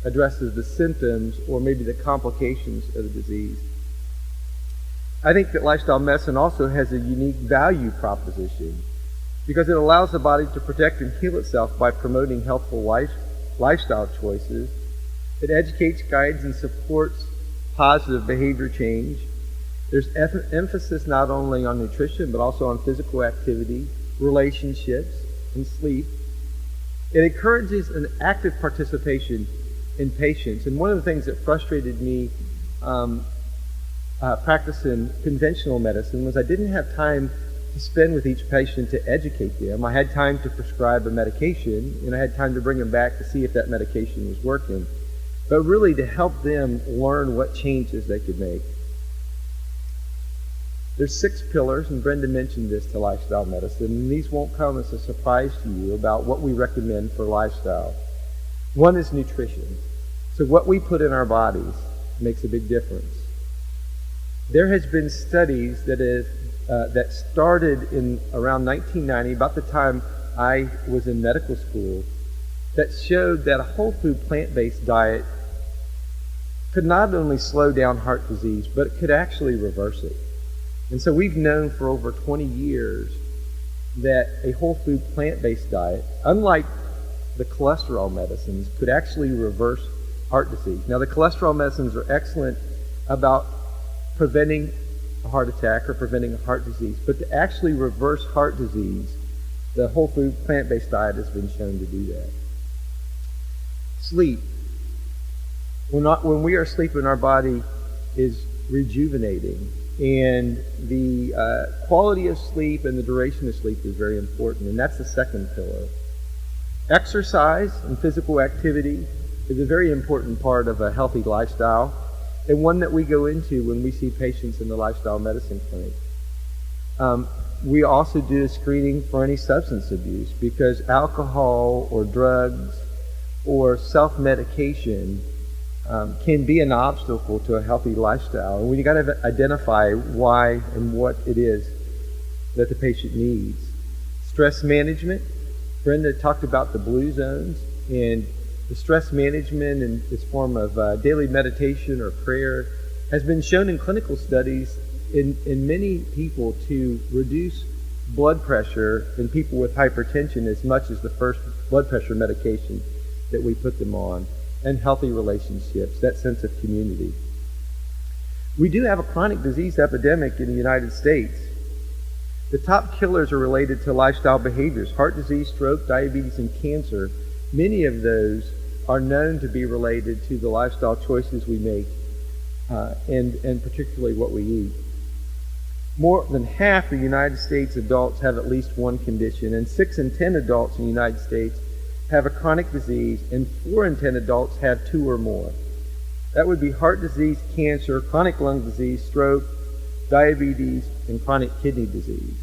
addresses the symptoms or maybe the complications of the disease. I think that lifestyle medicine also has a unique value proposition because it allows the body to protect and heal itself by promoting healthful lifestyle choices. It educates, guides, and supports positive behavior change. There's emphasis not only on nutrition but also on physical activity, relationships, and sleep. It encourages an active participation in patients. And one of the things that frustrated me practicing conventional medicine was I didn't have time to spend with each patient to educate them. I had time to prescribe a medication, and I had time to bring them back to see if that medication was working, but really to help them learn what changes they could make. There's 6 pillars, and Brenda mentioned this, to lifestyle medicine, and these won't come as a surprise to you about what we recommend for lifestyle. One is nutrition. So what we put in our bodies makes a big difference. There has been studies that started in around 1990, about the time I was in medical school, that showed that a whole food plant-based diet could not only slow down heart disease, but it could actually reverse it. And so we've known for over 20 years that a whole food plant-based diet, unlike the cholesterol medicines, could actually reverse heart disease. Now, the cholesterol medicines are excellent about preventing a heart attack or preventing a heart disease, but to actually reverse heart disease, the whole food plant-based diet has been shown to do that. Sleep. When we are sleeping, our body is rejuvenating, and the quality of sleep and the duration of sleep is very important, and that's the second pillar. Exercise and physical activity is a very important part of a healthy lifestyle, and one that we go into when we see patients in the lifestyle medicine clinic. We also do a screening for any substance abuse, because alcohol or drugs or self-medication can be an obstacle to a healthy lifestyle. And we got to identify why and what it is that the patient needs. Stress management. Brenda talked about the blue zones, and the stress management in this form of daily meditation or prayer has been shown in clinical studies in many people to reduce blood pressure in people with hypertension as much as the first blood pressure medication that we put them on, and healthy relationships, that sense of community. We do have a chronic disease epidemic in the United States. The top killers are related to lifestyle behaviors: heart disease, stroke, diabetes, and cancer. Many of those are known to be related to the lifestyle choices we make, and particularly what we eat. More than half of United States adults have at least one condition, and 6 in 10 adults in the United States have a chronic disease, and 4 in 10 adults have 2 or more. That would be heart disease, cancer, chronic lung disease, stroke, diabetes, and chronic kidney disease.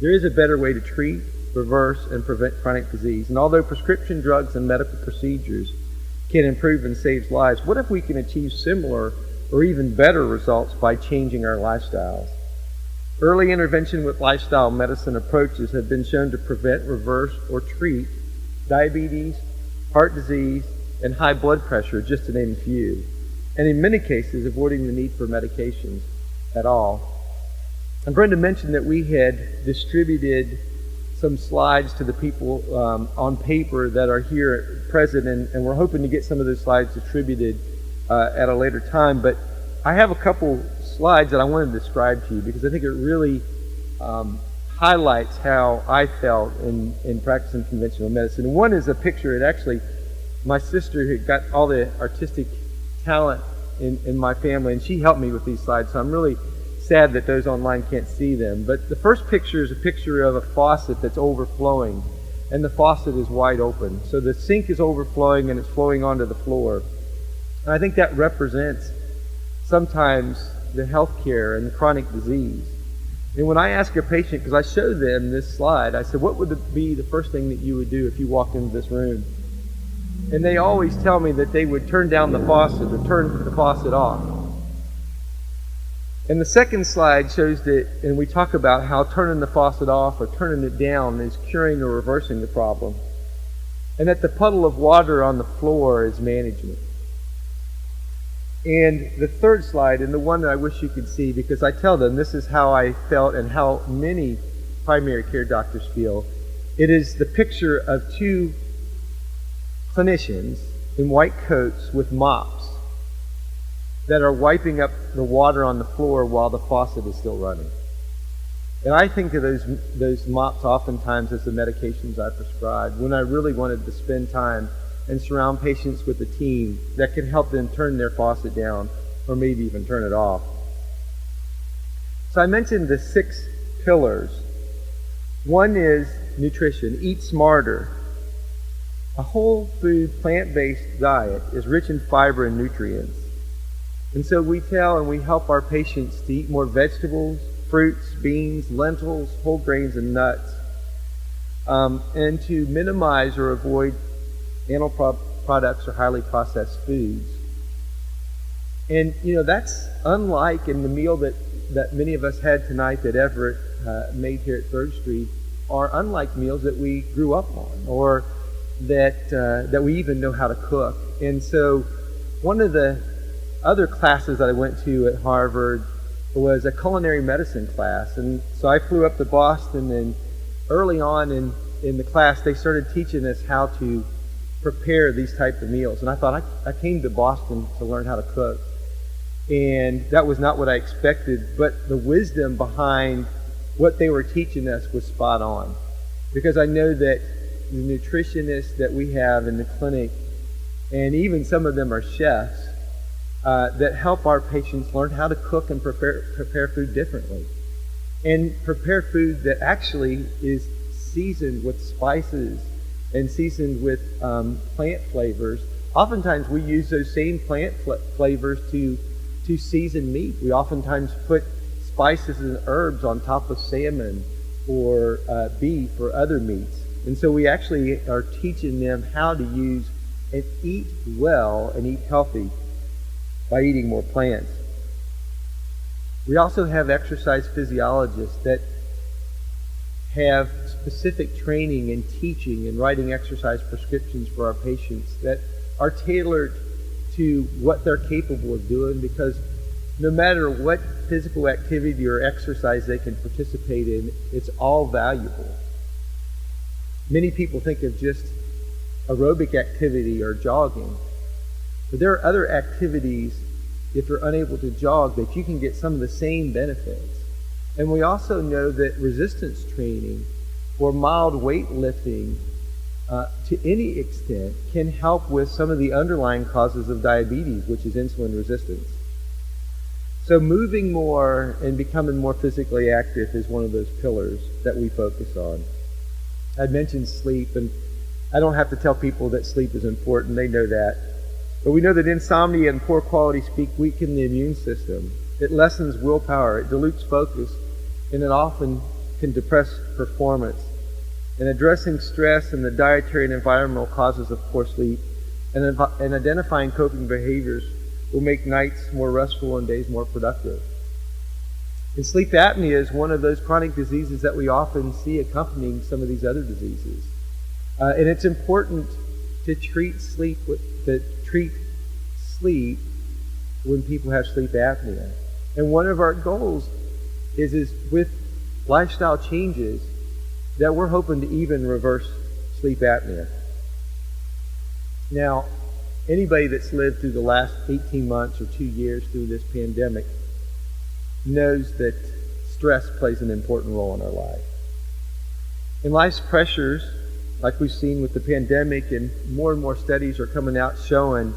There is a better way to treat, reverse, and prevent chronic disease. And although prescription drugs and medical procedures can improve and save lives, what if we can achieve similar or even better results by changing our lifestyles? Early intervention with lifestyle medicine approaches have been shown to prevent, reverse, or treat diabetes, heart disease, and high blood pressure, just to name a few, and in many cases avoiding the need for medications. at all. And Brenda mentioned that we had distributed some slides to the people on paper that are here present, and we're hoping to get some of those slides distributed at a later time. But I have a couple slides that I want to describe to you because I think it really highlights how I felt in practicing conventional medicine. And one is a picture. It actually, my sister had got all the artistic talent in my family, and she helped me with these slides, so I'm really sad that those online can't see them. But the first picture is a picture of a faucet that's overflowing, and the faucet is wide open. So the sink is overflowing and it's flowing onto the floor. And I think that represents sometimes the healthcare and the chronic disease. And when I ask a patient, because I showed them this slide, I said, what would be the first thing that you would do if you walked into this room? And they always tell me that they would turn down the faucet or turn the faucet off. And the second slide shows that, and we talk about how turning the faucet off or turning it down is curing or reversing the problem. And that the puddle of water on the floor is management. And the third slide, and the one that I wish you could see, because I tell them this is how I felt and how many primary care doctors feel. It is the picture of two clinicians in white coats with mops that are wiping up the water on the floor while the faucet is still running. And I think of those mops oftentimes as the medications I prescribe when I really wanted to spend time and surround patients with a team that can help them turn their faucet down or maybe even turn it off. So I mentioned the 6 pillars. One is nutrition, eat smarter. A whole food, plant-based diet is rich in fiber and nutrients. And so we tell and we help our patients to eat more vegetables, fruits, beans, lentils, whole grains, and nuts, and to minimize or avoid animal products or highly processed foods. And, you know, that's unlike in the meal that many of us had tonight that Everett made here at 3rd Street, are unlike meals that we grew up on or that we even know how to cook. And so one of the other classes that I went to at Harvard was a culinary medicine class. And so I flew up to Boston, and early on in the class, they started teaching us how to prepare these types of meals. And I thought, I came to Boston to learn how to cook. And that was not what I expected, but the wisdom behind what they were teaching us was spot on. Because I know that the nutritionists that we have in the clinic, and even some of them are chefs, that help our patients learn how to cook and prepare food differently. And prepare food that actually is seasoned with spices and seasoned with plant flavors. Oftentimes we use those same plant flavors to season meat. We oftentimes put spices and herbs on top of salmon or beef or other meats. And so we actually are teaching them how to use and eat well and eat healthy by eating more plants. We also have exercise physiologists that have specific training and teaching and writing exercise prescriptions for our patients that are tailored to what they're capable of doing, because no matter what physical activity or exercise they can participate in, it's all valuable. Many people think of just aerobic activity or jogging, but there are other activities, if you're unable to jog, that you can get some of the same benefits. And we also know that resistance training or mild weightlifting to any extent can help with some of the underlying causes of diabetes, which is insulin resistance. So moving more and becoming more physically active is one of those pillars that we focus on. I mentioned sleep, and I don't have to tell people that sleep is important. They know that. But we know that insomnia and poor quality sleep weaken the immune system. It lessens willpower, it dilutes focus, and it often can depress performance. And addressing stress and the dietary and environmental causes of poor sleep and identifying coping behaviors will make nights more restful and days more productive. And sleep apnea is one of those chronic diseases that we often see accompanying some of these other diseases. And it's important to treat sleep when people have sleep apnea. And one of our goals is with lifestyle changes that we're hoping to even reverse sleep apnea. Now, anybody that's lived through the last 18 months or 2 years through this pandemic knows that stress plays an important role in our life. And life's pressures, like we've seen with the pandemic, and more studies are coming out showing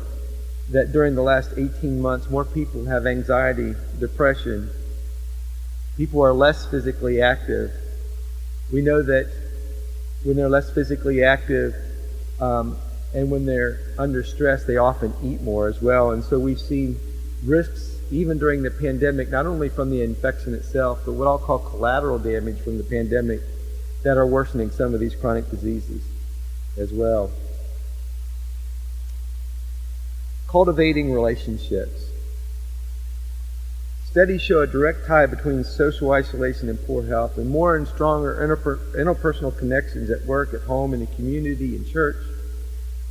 that during the last 18 months, more people have anxiety, depression. People are less physically active. We know that when they're less physically active and when they're under stress, they often eat more as well. And so we've seen risks even during the pandemic, not only from the infection itself, but what I'll call collateral damage from the pandemic that are worsening some of these chronic diseases as well. Cultivating relationships. Studies show a direct tie between social isolation and poor health, and more and stronger interpersonal connections at work, at home, in the community, in church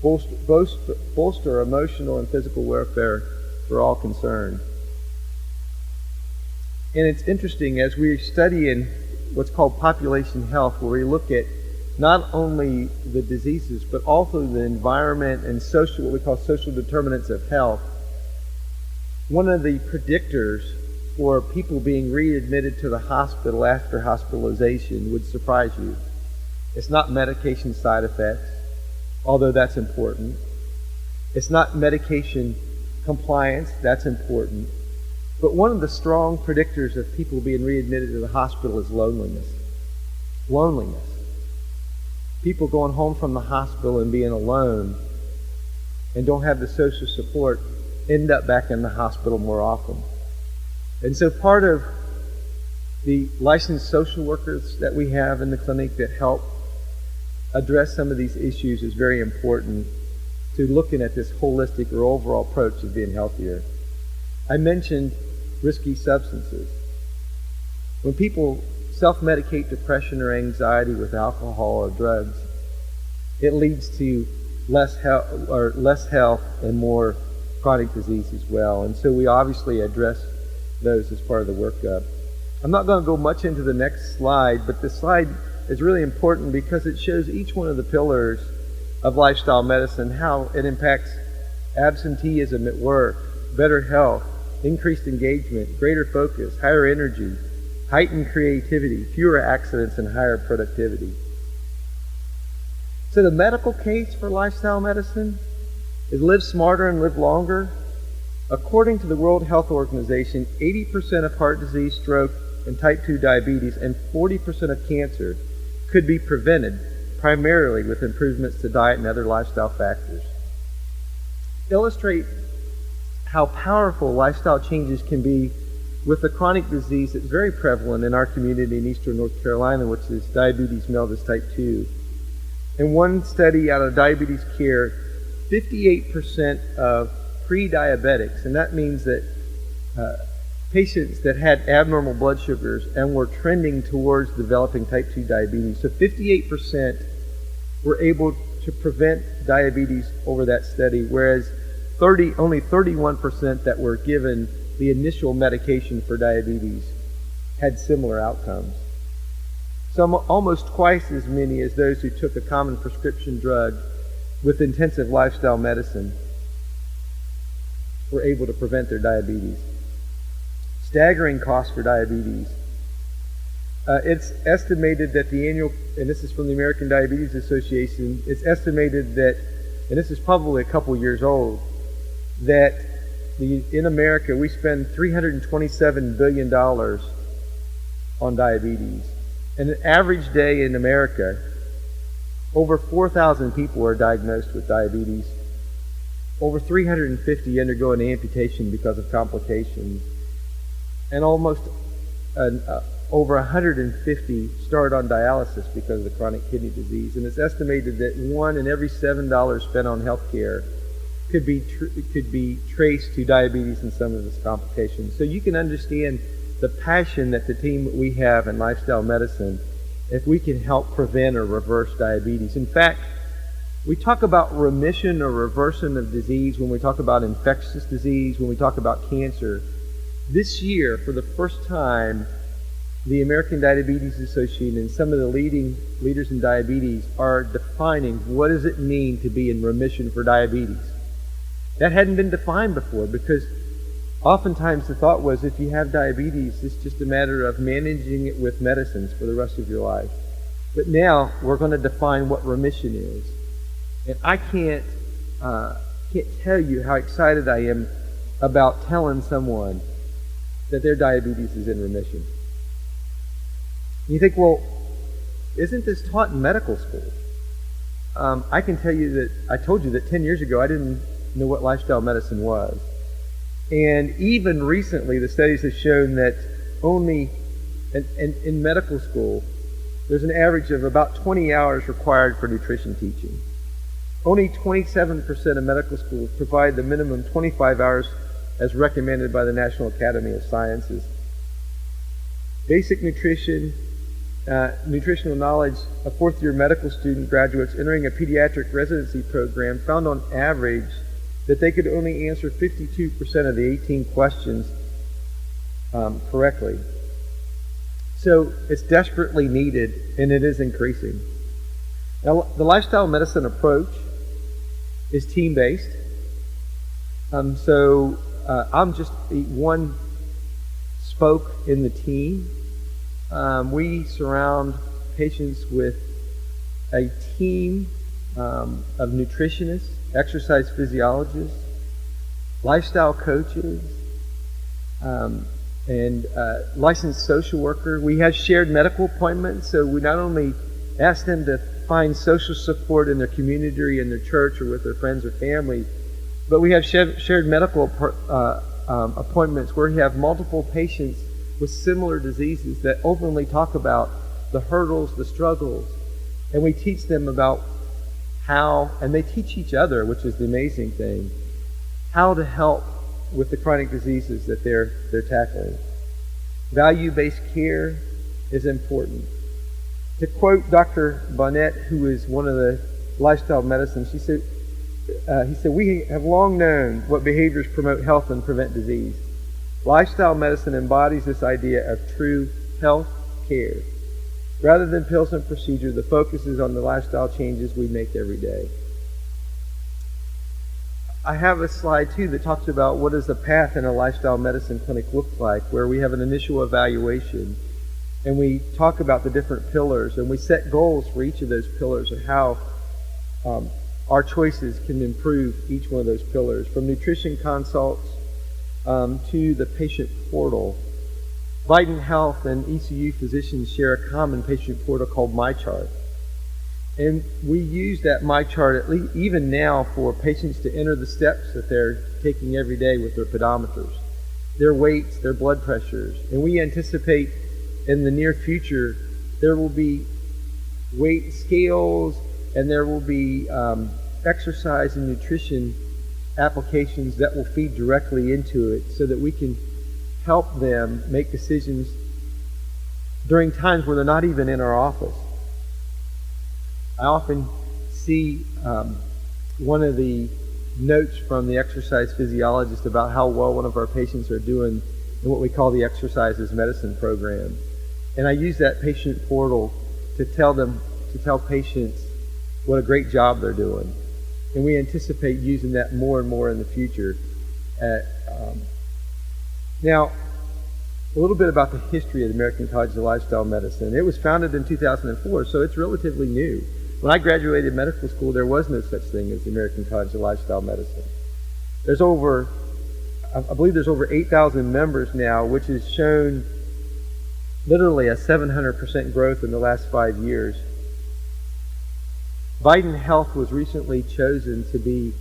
bolster emotional and physical welfare for all concerned. And it's interesting, as we're studying what's called population health, where we look at not only the diseases, but also the environment and social, what we call social determinants of health. One of the predictors for people being readmitted to the hospital after hospitalization would surprise you. It's not medication side effects, although that's important. It's not medication compliance, that's important. But one of the strong predictors of people being readmitted to the hospital is loneliness. Loneliness. People going home from the hospital and being alone and don't have the social support end up back in the hospital more often. And so part of the licensed social workers that we have in the clinic that help address some of these issues is very important to looking at this holistic or overall approach of being healthier. I mentioned risky substances. When people self-medicate depression or anxiety with alcohol or drugs, it leads to less health and more chronic disease as well. And so we obviously address those as part of the workup. I'm not going to go much into the next slide, but this slide is really important because it shows each one of the pillars of lifestyle medicine, how it impacts absenteeism at work, better health, increased engagement, greater focus, higher energy, heightened creativity, fewer accidents, and higher productivity. So the medical case for lifestyle medicine is live smarter and live longer. According to the World Health Organization, 80% of heart disease, stroke, and type 2 diabetes and 40% of cancer could be prevented primarily with improvements to diet and other lifestyle factors. Illustrate how powerful lifestyle changes can be with a chronic disease that's very prevalent in our community in eastern North Carolina, which is diabetes mellitus type 2. In one study out of diabetes care, 58% of pre-diabetics, and that means that patients that had abnormal blood sugars and were trending towards developing type 2 diabetes, so 58% were able to prevent diabetes over that study, whereas only 31% that were given the initial medication for diabetes had similar outcomes. Some almost twice as many as those who took a common prescription drug with intensive lifestyle medicine were able to prevent their diabetes. Staggering costs for diabetes. It's estimated that the annual, and this is from the American Diabetes Association, it's estimated that, and this is probably a couple years old, that in America we spend $327 billion on diabetes. And an average day in America, over 4,000 people are diagnosed with diabetes. Over 350 undergo an amputation because of complications. And almost over 150 start on dialysis because of the chronic kidney disease. And it's estimated that 1 in every $7 spent on health care could be traced to diabetes and some of its complications. So you can understand the passion that the team we have in lifestyle medicine, if we can help prevent or reverse diabetes. In fact, we talk about remission or reversion of disease when we talk about infectious disease, when we talk about cancer. this year, for the first time, the American Diabetes Association and some of the leading leaders in diabetes are defining what does it mean to be in remission for diabetes. That hadn't been defined before, because oftentimes the thought was if you have diabetes, it's just a matter of managing it with medicines for the rest of your life. But now we're going to define what remission is. And I can't tell you how excited I am about telling someone that their diabetes is in remission. You think, well, isn't this taught in medical school? I can tell you that I told you that 10 years ago I didn't know what lifestyle medicine was. And even recently the studies have shown that only in medical school there's an average of about 20 hours required for nutrition teaching. Only 27% of medical schools provide the minimum 25 hours as recommended by the National Academy of Sciences. Basic nutrition, nutritional knowledge of fourth-year medical student graduates entering a pediatric residency program found on average that they could only answer 52% of the 18 questions correctly. So it's desperately needed, and it is increasing. Now, the lifestyle medicine approach is team-based. I'm just one spoke in the team. We surround patients with a team of nutritionists, exercise physiologists, lifestyle coaches, and licensed social worker. We have shared medical appointments, so we not only ask them to find social support in their community, in their church, or with their friends or family, but we have shared medical appointments where we have multiple patients with similar diseases that openly talk about the hurdles, the struggles, and we teach them about how, and they teach each other, which is the amazing thing, how to help with the chronic diseases that they're tackling. Value-based care is important. To quote Dr. Bonnet, who is one of the lifestyle medicine, he said, "We have long known what behaviors promote health and prevent disease. Lifestyle medicine embodies this idea of true health care. Rather than pills and procedure, the focus is on the lifestyle changes we make every day." I have a slide too that talks about what does the path in a lifestyle medicine clinic look like, where we have an initial evaluation and we talk about the different pillars and we set goals for each of those pillars and how our choices can improve each one of those pillars, from nutrition consults to the patient portal. Biden Health and ECU physicians share a common patient portal called MyChart. And we use that MyChart at least even now for patients to enter the steps that they're taking every day with their pedometers, their weights, their blood pressures. And we anticipate in the near future there will be weight scales and there will be exercise and nutrition applications that will feed directly into it so that we can help them make decisions during times where they're not even in our office. I often see one of the notes from the exercise physiologist about how well one of our patients are doing in what we call the exercise as medicine program. And I use that patient portal to tell patients what a great job they're doing. And we anticipate using that more and more in the future. Now, a little bit about the history of the American College of Lifestyle Medicine. It was founded in 2004, so it's relatively new. When I graduated medical school, there was no such thing as the American College of Lifestyle Medicine. I believe there's over 8,000 members now, which has shown literally a 700% growth in the last 5 years. Biden Health was recently chosen to be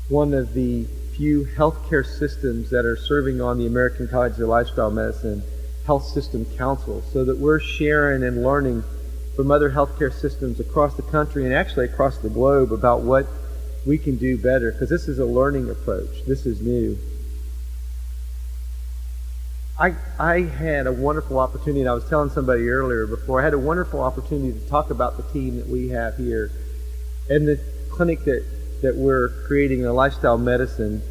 one of the few healthcare systems that are serving on the American College of Lifestyle Medicine Health System Council, so that we're sharing and learning from other healthcare systems across the country and actually across the globe about what we can do better, because this is a learning approach. This is new. I had a wonderful opportunity, and I was telling somebody earlier before, I had a wonderful opportunity to talk about the team that we have here and the clinic that we're creating, the lifestyle medicine.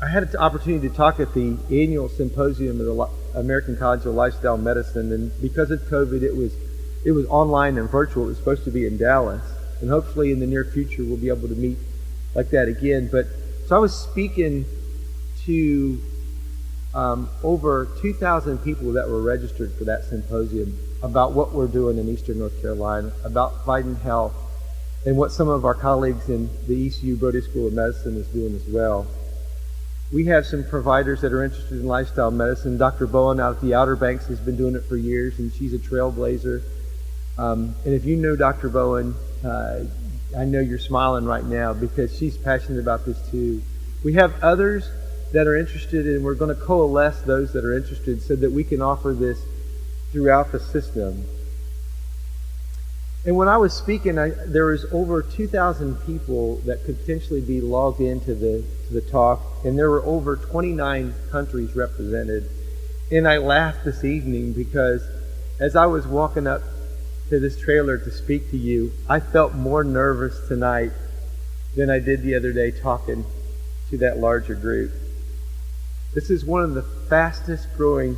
I had an opportunity to talk at the annual symposium of the American College of Lifestyle Medicine, and because of COVID, it was online and virtual. It was supposed to be in Dallas, and hopefully in the near future we'll be able to meet like that again. But so I was speaking to over 2,000 people that were registered for that symposium about what we're doing in Eastern North Carolina, about fighting health, and what some of our colleagues in the ECU Brody School of Medicine is doing as well. We have some providers that are interested in lifestyle medicine. Dr. Bowen out at the Outer Banks has been doing it for years, and she's a trailblazer. And if you know Dr. Bowen, I know you're smiling right now because she's passionate about this too. We have others that are interested, and we're going to coalesce those that are interested so that we can offer this throughout the system. And when I was speaking, there was over 2,000 people that could potentially be logged into the talk, and there were over 29 countries represented. And I laughed this evening because as I was walking up to this trailer to speak to you, I felt more nervous tonight than I did the other day talking to that larger group. This is one of the fastest growing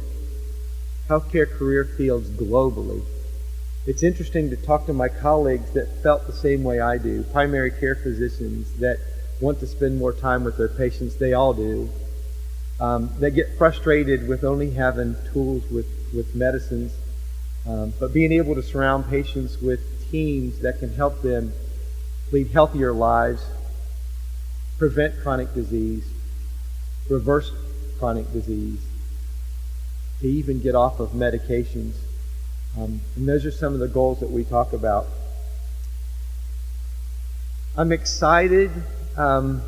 healthcare career fields globally. It's interesting to talk to my colleagues that felt the same way I do, primary care physicians that want to spend more time with their patients. They all do. That get frustrated with only having tools with medicines, but being able to surround patients with teams that can help them lead healthier lives, prevent chronic disease, reverse chronic disease, to even get off of medications. And those are some of the goals that we talk about. I'm excited of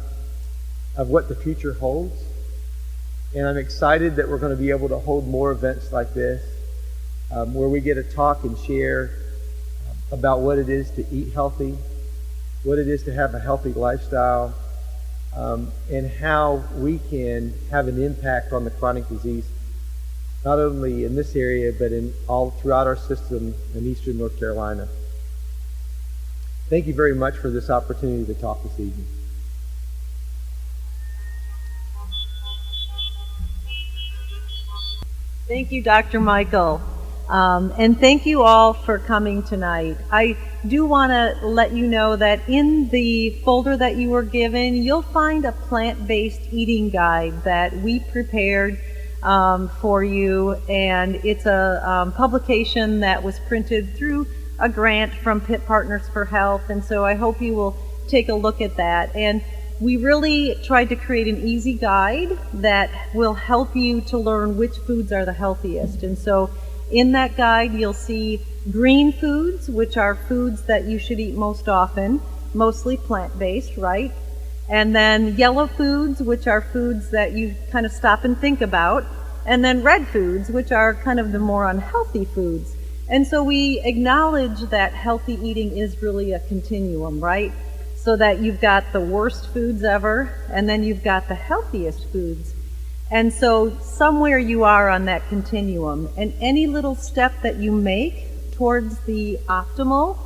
what the future holds, and I'm excited that we're going to be able to hold more events like this, where we get to talk and share about what it is to eat healthy, what it is to have a healthy lifestyle, and how we can have an impact on the chronic disease, not only in this area, but in all throughout our system in Eastern North Carolina. Thank you very much for this opportunity to talk this evening. Thank you, Dr. Michael. And thank you all for coming tonight. I do want to let you know that in the folder that you were given, you'll find a plant-based eating guide that we prepared for you, and it's a publication that was printed through a grant from Pitt Partners for Health, and so I hope you will take a look at that. And we really tried to create an easy guide that will help you to learn which foods are the healthiest. And so in that guide you'll see green foods, which are foods that you should eat most often, mostly plant-based, right? And then yellow foods, which are foods that you kind of stop and think about. And then red foods, which are kind of the more unhealthy foods. And so we acknowledge that healthy eating is really a continuum, right? So that you've got the worst foods ever, and then you've got the healthiest foods. And so somewhere you are on that continuum, and any little step that you make towards the optimal,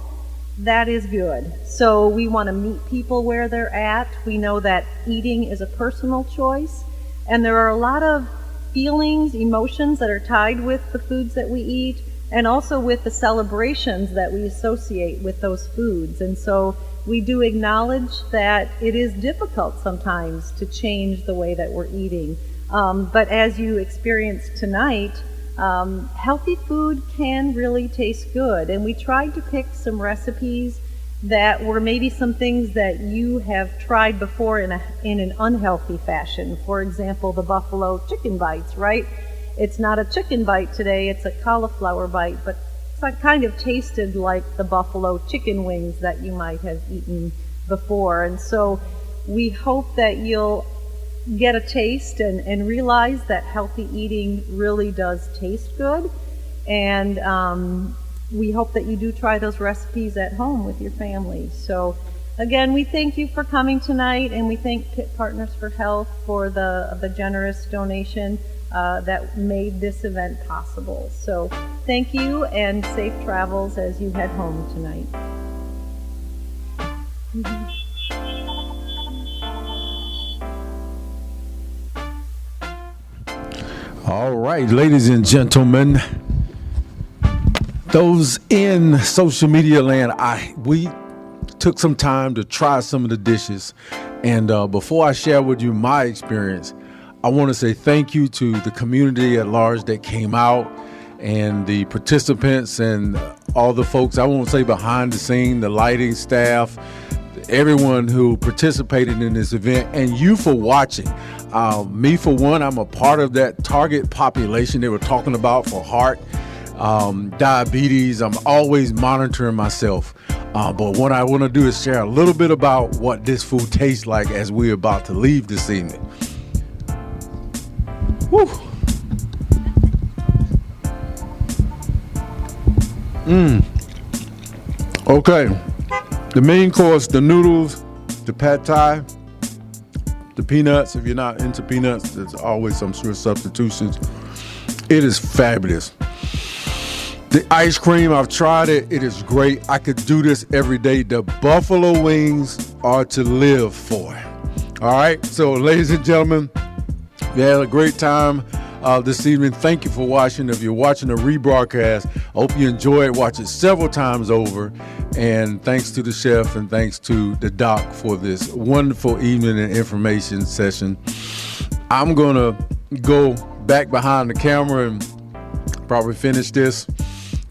that is good. So we want to meet people where they're at. We know that eating is a personal choice, and there are a lot of feelings, emotions that are tied with the foods that we eat, and also with the celebrations that we associate with those foods. And so we do acknowledge that it is difficult sometimes to change the way that we're eating. But as you experienced tonight, healthy food can really taste good. And we tried to pick some recipes that were maybe some things that you have tried before in an unhealthy fashion. For example, the buffalo chicken bites, right? It's not a chicken bite today, it's a cauliflower bite, but it's kind of tasted like the buffalo chicken wings that you might have eaten before. And so we hope that you'll get a taste and realize that healthy eating really does taste good. And we hope that you do try those recipes at home with your family. So again, we thank you for coming tonight, and we thank Pitt Partners for Health for the generous donation that made this event possible. So thank you, and safe travels as you head home tonight. All right, ladies and gentlemen, those in social media land, we took some time to try some of the dishes. And before I share with you my experience, I want to say thank you to the community at large that came out, and the participants and all the folks, I won't say behind the scene, the lighting staff, everyone who participated in this event, and you for watching. Me, for one, I'm a part of that target population they were talking about for heart, diabetes. I'm always monitoring myself. But what I want to do is share a little bit about what this food tastes like as we're about to leave this evening. Woo. Okay. The main course, the noodles, the pad thai, the peanuts. If you're not into peanuts, there's always some sort of substitutions. It is fabulous. The ice cream, I've tried it. It is great. I could do this every day. The buffalo wings are to live for. All right. So, ladies and gentlemen, we had a great time this evening. Thank you for watching. If you're watching a rebroadcast, I hope you enjoy it. Watch it several times over. And thanks to the chef and thanks to the doc for this wonderful evening and information session. I'm going to go back behind the camera and probably finish this.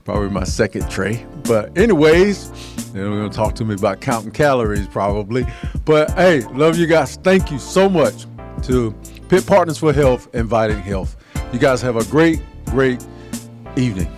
Probably my second tray. But anyways, they're going to talk to me about counting calories probably. But hey, love you guys. Thank you so much to Pit Partners for Health and Vital Health. You guys have a great, great evening.